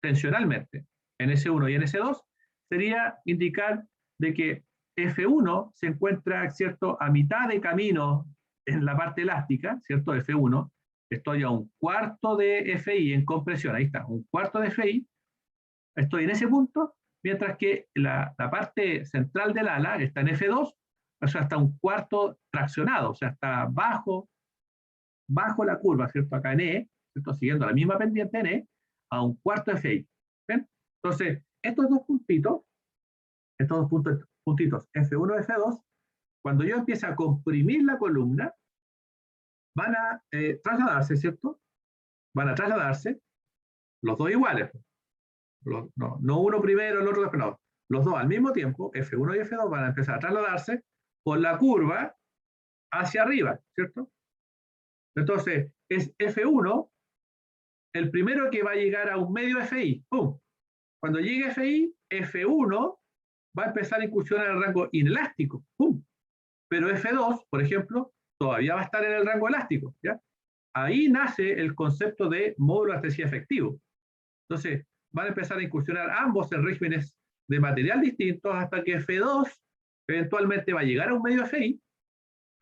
tensionalmente en S1 y en S2, sería indicar de que F1 se encuentra, ¿cierto?, a mitad de camino en la parte elástica, ¿cierto? F1, estoy a 1/4 de FI en compresión, ahí está, 1/4 de FI, estoy en ese punto, mientras que la parte central del ala está en F2, o sea, está 1/4 traccionado, o sea, está bajo la curva, ¿cierto? Acá en E, ¿cierto?, siguiendo la misma pendiente en E, a 1/4 de FI. ¿Ven? Entonces, estos dos puntitos, F1 y F2, cuando yo empiece a comprimir la columna, van a trasladarse, ¿cierto? Van a trasladarse los dos iguales. No uno primero, el otro después, no. Los dos al mismo tiempo, F1 y F2, van a empezar a trasladarse por la curva hacia arriba, ¿cierto? Entonces, es F1 el primero que va a llegar a 1/2 FI. ¡Pum! Cuando llegue FI, F1 va a empezar a incursionar en el rango inelástico. ¡Pum! Pero F2, por ejemplo, todavía va a estar en el rango elástico. ¿Ya? Ahí nace el concepto de módulo de elasticidad efectivo. Entonces, van a empezar a incursionar ambos en regímenes de material distintos hasta que F2 eventualmente va a llegar a 1/2 FI.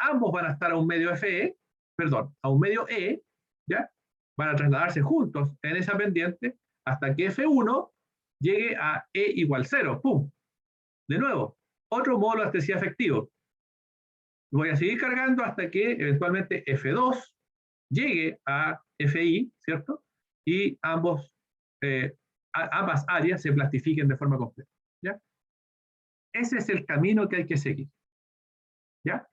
Ambos van a estar a 1/2 FE, perdón, a 1/2 E, ¿ya? Van a trasladarse juntos en esa pendiente hasta que F1 llegue a E igual 0. ¡Pum! De nuevo, otro módulo de elasticidad efectivo. Voy a seguir cargando hasta que eventualmente F2 llegue a FI, ¿cierto? Y ambas áreas se plastifiquen de forma completa. ¿Ya? Ese es el camino que hay que seguir. ¿Ya?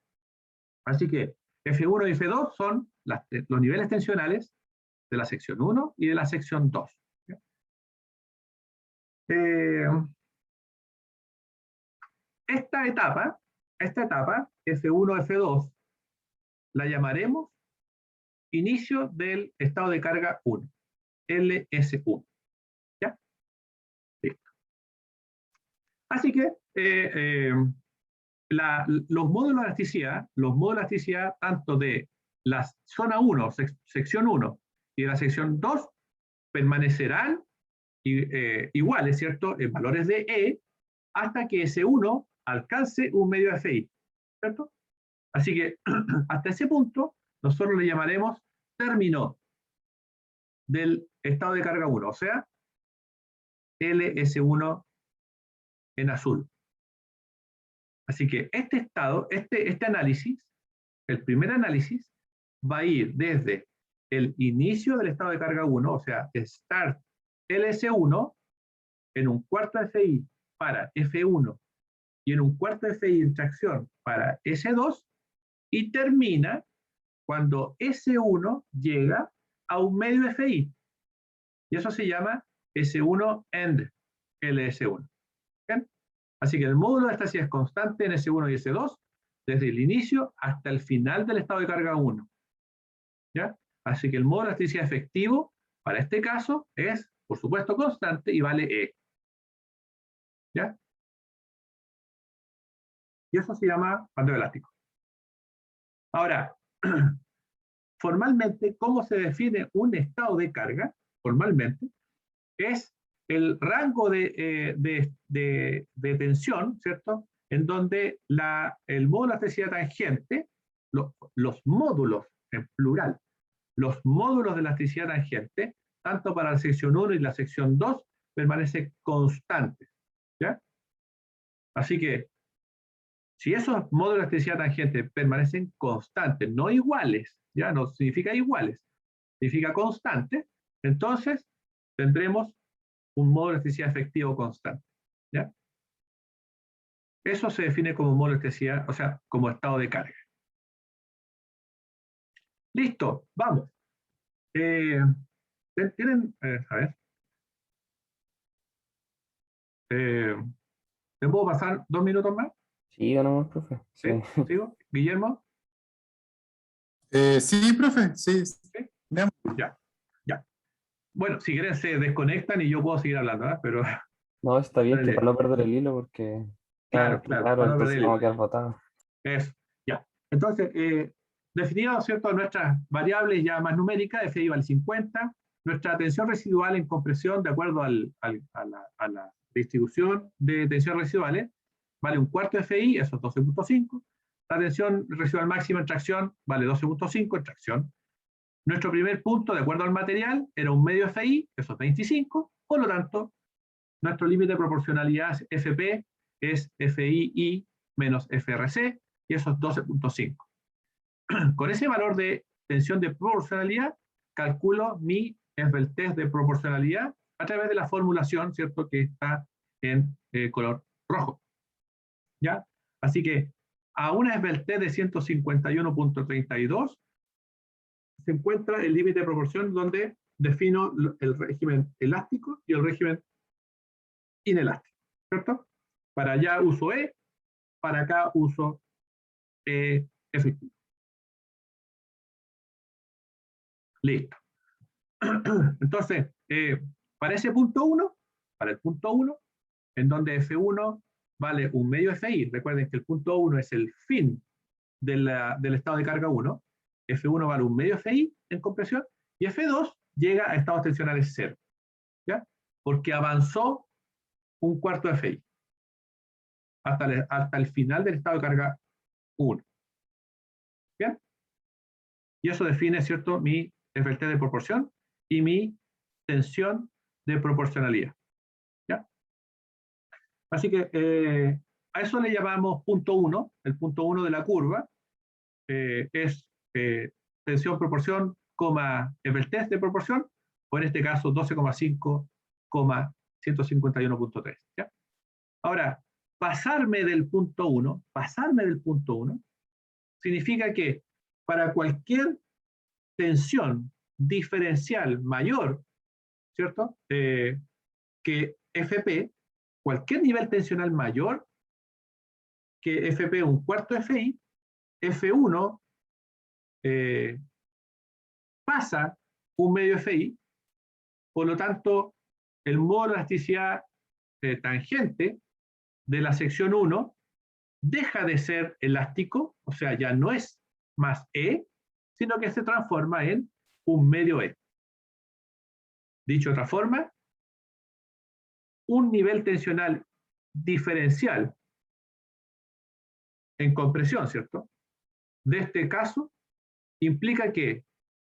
Así que F1 y F2 son los niveles tensionales de la sección 1 y de la sección 2. ¿Ya? Esta etapa, F1, F2, la llamaremos inicio del estado de carga 1, LS1. ¿Ya? Listo. Así que los módulos de elasticidad, tanto de la zona 1, sección 1, y de la sección 2, permanecerán iguales, ¿cierto?, en valores de E, hasta que S1 alcance 1/2 FI, ¿cierto? Así que hasta ese punto, nosotros le llamaremos término del estado de carga 1, o sea, LS1 en azul. Así que este estado, este análisis, el primer análisis, va a ir desde el inicio del estado de carga 1, o sea, start LS1 en 1/4 FI para F1 y en 1/4 FI en tracción para S2, y termina cuando S1 llega a un medio FI. Y eso se llama S1 end LS1. ¿Bien? Así que el módulo de elasticidad es constante en S1 y S2 desde el inicio hasta el final del estado de carga 1. ¿Ya? Así que el módulo de elasticidad efectivo para este caso es, por supuesto, constante y vale E. ¿Ya? Y eso se llama bandeo elástico. Ahora, formalmente, ¿cómo se define un estado de carga? Formalmente, es el rango de tensión, ¿cierto? En donde el módulo de elasticidad tangente, los módulos, en plural, los módulos de elasticidad tangente, tanto para la sección 1 y la sección 2, permanecen constantes. ¿Ya? Así que, si esos módulos de elasticidad tangente permanecen constantes, no iguales, ya no significa iguales, significa constantes, entonces tendremos un módulo de elasticidad efectivo constante. ¿Ya? Eso se define como módulo de elasticidad, o sea, como estado de carga. Listo, vamos. ¿Tienen, a ver? ¿Te puedo pasar 2 minutos más? Sí, o no, profe. ¿Sí? Sí. ¿Sigo? ¿Guillermo? Sí, profe, sí. ¿Sí? Veamos. Ya, ya. Bueno, si quieren se desconectan y yo puedo seguir hablando, ¿eh? Pero No, está bien que dale. para no perder el hilo porque Claro, claro, claro, para no perder entonces el vamos hilo. a quedar botados. Eso, ya. Entonces, definido, ¿cierto?, nuestras variables ya más numéricas, FI vale 50, nuestra tensión residual en compresión, de acuerdo a la distribución de tensión residuales, vale un cuarto FI, eso es 12.5. La tensión residual máxima en tracción vale 12.5 en tracción. Nuestro primer punto, de acuerdo al material, era un medio FI, eso es 25, por lo tanto, nuestro límite de proporcionalidad FP es FII menos FRC, y eso es 12.5. Con ese valor de tensión de proporcionalidad, calculo mi esbeltez de proporcionalidad a través de la formulación, ¿cierto?, que está en color rojo. ¿Ya? Así que a una esbeltez de 151.32 se encuentra el límite de proporción donde defino el régimen elástico y el régimen inelástico, ¿cierto? Para allá uso E, para acá uso E efectivo. Listo. Entonces, para ese punto 1, para el punto 1, en donde F1 vale un medio FI, recuerden que el punto 1 es el fin del estado de carga 1, F1 vale un medio FI en compresión, y F2 llega a estados tensionales 0, ¿ya? Porque avanzó un cuarto FI hasta el final del estado de carga 1. ¿Bien? Y eso define, ¿cierto?, mi FLT de proporción y mi tensión de proporcionalidad. ¿Ya? Así que a eso le llamamos punto 1, el punto 1 de la curva, es tensión proporción, FLT de proporción, o en este caso 12,5, 151.3. ¿Ya? Ahora, pasarme del punto 1 significa que para cualquier tensión diferencial mayor, ¿cierto?, que FP, cualquier nivel tensional mayor que FP un cuarto FI, F1 pasa un medio FI, por lo tanto, el módulo de elasticidad tangente de la sección 1 deja de ser elástico, o sea, ya no es más E, sino que se transforma en un medio E. Dicho de otra forma, un nivel tensional diferencial en compresión, ¿cierto?, de este caso implica que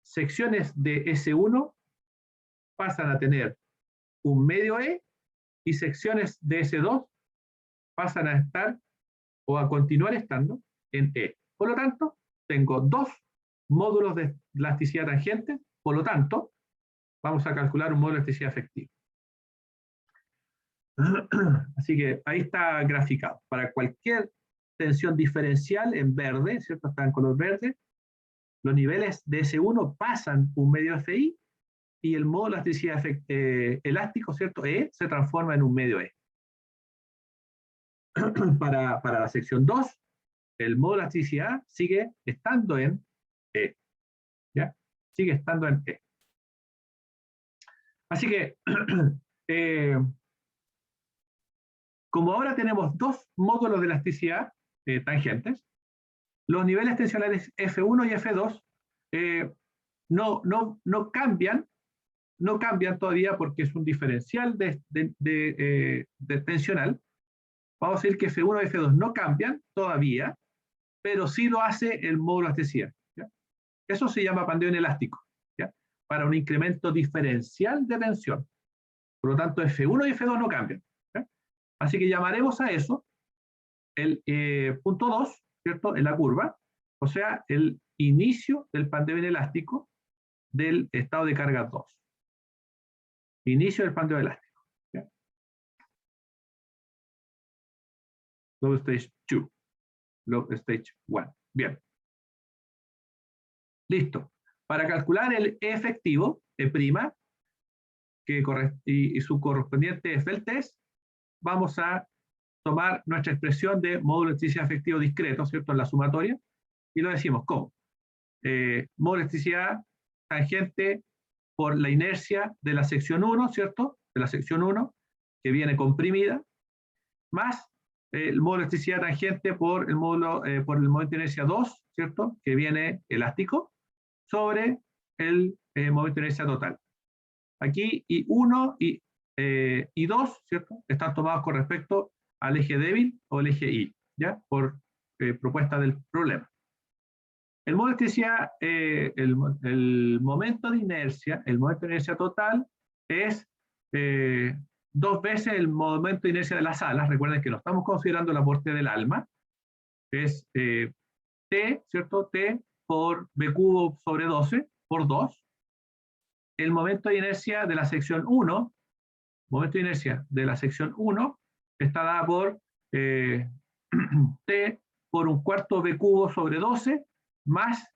secciones de S1 pasan a tener un medio E y secciones de S2 pasan a estar o a continuar estando en E. Por lo tanto, tengo dos módulos de elasticidad tangente, por lo tanto, vamos a calcular un módulo de elasticidad efectivo. Así que ahí está graficado. Para cualquier tensión diferencial en verde, ¿cierto?, está en color verde, los niveles de S1 pasan un medio FI y el módulo de elasticidad elástico, ¿cierto? E se transforma en un medio E. Para la sección 2, el módulo de elasticidad sigue estando en E. ¿Ya? Sigue estando en E. Así que, como ahora tenemos dos módulos de elasticidad tangentes, los niveles tensionales F1 y F2 no cambian todavía porque es un diferencial de tensional. Vamos a decir que F1 y F2 no cambian todavía, pero sí lo hace el módulo de elasticidad. ¿Ya? Eso se llama pandeo inelástico, ¿ya? Para un incremento diferencial de tensión. Por lo tanto, F1 y F2 no cambian. ¿Ya? Así que llamaremos a eso el punto 2, ¿cierto? En la curva, o sea, el inicio del pandeo inelástico del estado de carga 2. Inicio del pandeo elástico. ¿Ya? Low stage 2. Low stage 1. Bien. Listo. Para calcular el E efectivo, E', y su correspondiente F-test, vamos a tomar nuestra expresión de módulo de elasticidad efectivo discreto, ¿cierto? En la sumatoria, y lo decimos ¿cómo? Módulo de elasticidad tangente por la inercia de la sección 1, ¿cierto? De la sección 1, que viene comprimida, más el módulo de elasticidad tangente por el módulo, por el momento de inercia 2, ¿cierto? Que viene elástico, sobre el momento de inercia total. Aquí I1 y 2, ¿cierto? Están tomados con respecto al eje débil o el eje Y, ¿ya? Por propuesta del problema. El módulo de elasticidad, el momento de inercia total es 2 veces el momento de inercia de las alas. Recuerden que no estamos considerando el aporte del alma. Es T, ¿cierto? T por B cubo sobre 12 por 2. El momento de inercia de la sección 1, momento de inercia de la sección 1, está dada por T por un cuarto B cubo sobre 12, más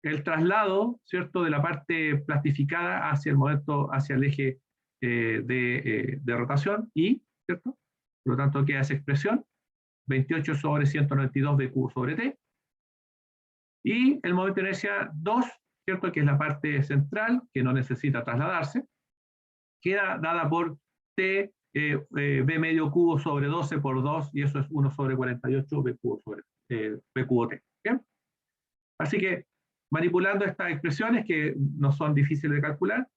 el traslado, ¿cierto?, de la parte plastificada hacia el momento, hacia el eje de rotación, y, ¿cierto? Por lo tanto, queda esa expresión, 28 sobre 192 B cubo sobre T. Y el momento de inercia 2, ¿cierto?, que es la parte central, que no necesita trasladarse, queda dada por T B medio cubo sobre 12 por 2, y eso es 1 sobre 48 B cubo sobre B cubo T. ¿Bien? Así que, manipulando estas expresiones que no son difíciles de calcular,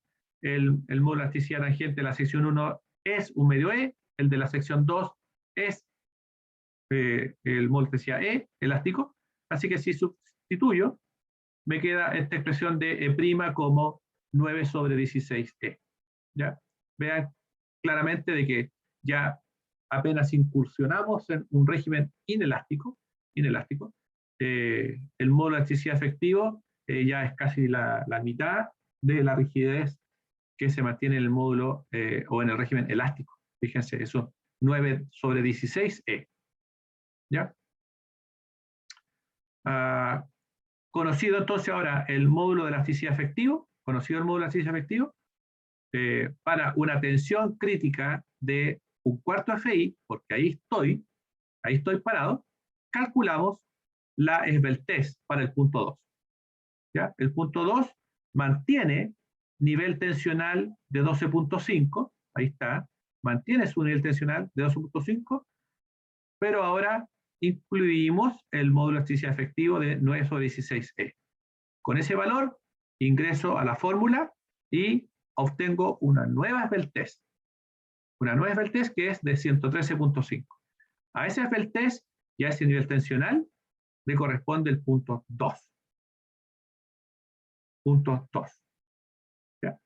el módulo de elasticidad tangente de la sección 1 es un medio E, el de la sección 2 es el módulo de elasticidad E, elástico. Así que si sustituyo, me queda esta expresión de E' como 9 sobre 16E. ¿Ya? Vean claramente de que ya apenas incursionamos en un régimen inelástico, el módulo de elasticidad efectivo ya es casi la mitad de la rigidez que se mantiene en el módulo o en el régimen elástico. Fíjense, eso 9 sobre 16E. ¿Ya? Conocido entonces ahora el módulo de elasticidad efectivo, para una tensión crítica de un cuarto FI, porque ahí estoy parado, calculamos la esbeltez para el punto 2. ¿Ya? El punto 2 mantiene nivel tensional de 12.5, ahí está, mantiene su nivel tensional de 12.5, pero ahora incluimos el módulo de elasticidad efectivo de 9 sobre 16E. Con ese valor ingreso a la fórmula y obtengo una nueva esbeltez. Una nueva esbeltez que es de 113.5. A esa esbeltez y a ese nivel tensional le corresponde el punto 2. Punto 2. ¿Ya?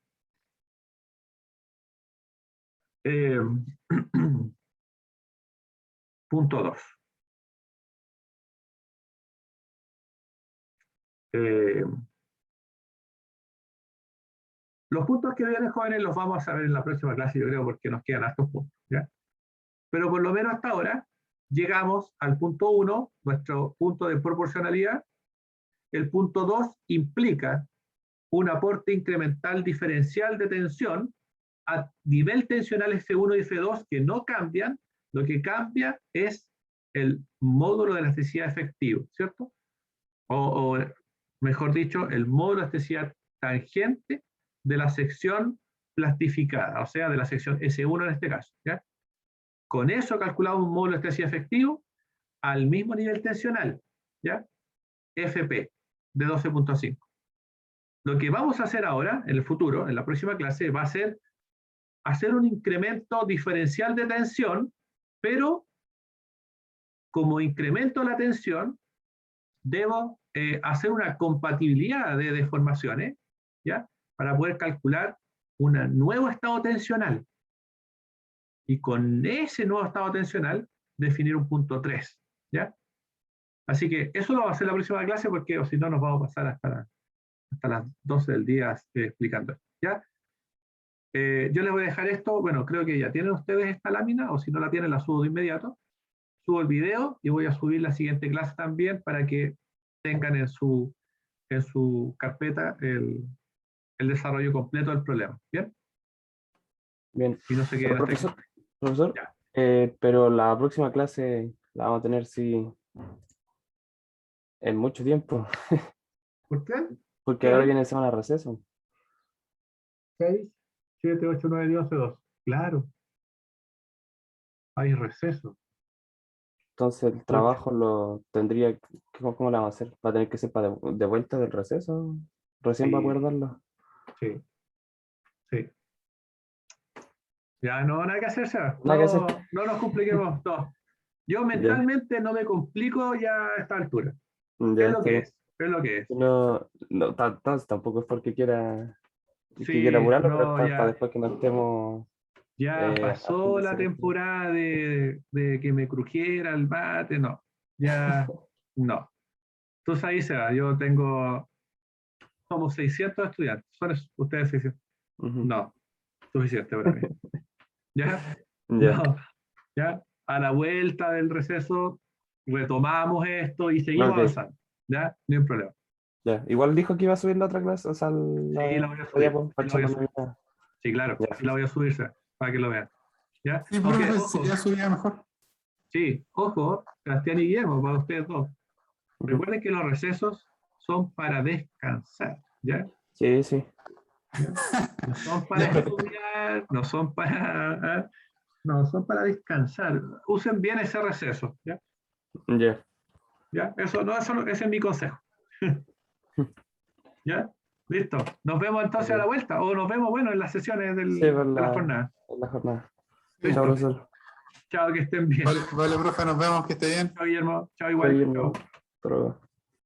Punto 2. Los puntos que vienen, jóvenes, los vamos a ver en la próxima clase, yo creo, porque nos quedan estos puntos. ¿Ya? Pero por lo menos hasta ahora llegamos al punto 1, nuestro punto de proporcionalidad, el punto 2 implica un aporte incremental diferencial de tensión a nivel tensional F1 y F2 que no cambian, lo que cambia es el módulo de elasticidad efectivo, ¿cierto? O mejor dicho, el módulo de elasticidad tangente de la sección plastificada, o sea, de la sección S1 en este caso, ¿ya? Con eso calculamos un módulo de elasticidad efectivo al mismo nivel tensional, ¿ya? FP de 12.5. Lo que vamos a hacer ahora, en el futuro, en la próxima clase, va a ser hacer un incremento diferencial de tensión, pero como incremento la tensión, debo hacer una compatibilidad de deformaciones, ¿ya? Para poder calcular un nuevo estado tensional. Y con ese nuevo estado tensional, definir un punto 3, ¿ya? Así que eso lo va a hacer la próxima clase, porque o si no nos vamos a pasar hasta las 12 del día explicando, ¿ya? Yo les voy a dejar esto, bueno, creo que ya tienen ustedes esta lámina, o si no la tienen, la subo de inmediato. Subo el video y voy a subir la siguiente clase también para que tengan en su carpeta el desarrollo completo del problema. ¿Bien? Bien. Y no se queden hasta aquí. Profesor, Ya. pero la próxima clase la vamos a tener, sí, en mucho tiempo, ¿Por qué? porque ahora viene semana de receso. 6, 7, 8, 9, 10, 11, 2. Claro. Hay receso. Entonces el trabajo lo tendría, ¿cómo lo vamos a hacer? ¿Va a tener que ser de vuelta del receso? ¿Recién va a poder darlo? Sí. Sí. Ya no, nada que hacer, Seba. Nada que hacer. No nos compliquemos. No. Yo mentalmente no me complico ya a esta altura. Ya Es lo está que bien. es. Es lo que es. No, tampoco es porque quiera, que Sí, quiera apurarlo, pero no, para después que no estemos ya a fin pasó de la semestre. temporada de que me crujiera el bate, no. Ya, no. Entonces ahí se va. Yo tengo, somos 600 estudiantes. ¿Son ustedes 600? Ujú. No, suficiente para mí. ¿Ya? Ya, No, ¿ya? A la vuelta del receso retomamos esto y seguimos ok, avanzando. ¿Ya? No hay problema. ya. Igual dijo que iba a subir la otra clase, o sea, Sí, la voy a la subir. diapo, Sí, para la voy a echarlo subir. en la- Sí, claro. Ya, Sí, la voy a subir, Seba, para que lo vean. ¿Ya? Sí, Aunque, profe, ojo, sería subida mejor. sí, ojo, Sebastián y Guillermo, para ustedes dos. ujú. Recuerden que los recesos son para descansar, ¿ya? Sí, sí. ¿Ya? No son para estudiar, no son para, no, son para descansar. Usen bien ese receso, ¿ya? Ya. ¿Ya? Eso, no, ese es mi consejo. ¿Ya? Listo. Nos vemos entonces a la Ok. vuelta, o nos vemos, bueno, en las sesiones Sí, de la jornada. por la jornada. Sí. Chao, Listo. profesor. Chao, que estén bien. Vale, vale, profe, nos vemos, que esté bien. Chao, Guillermo. Chao, Chao, igual. Guillermo. Chao. Hasta luego.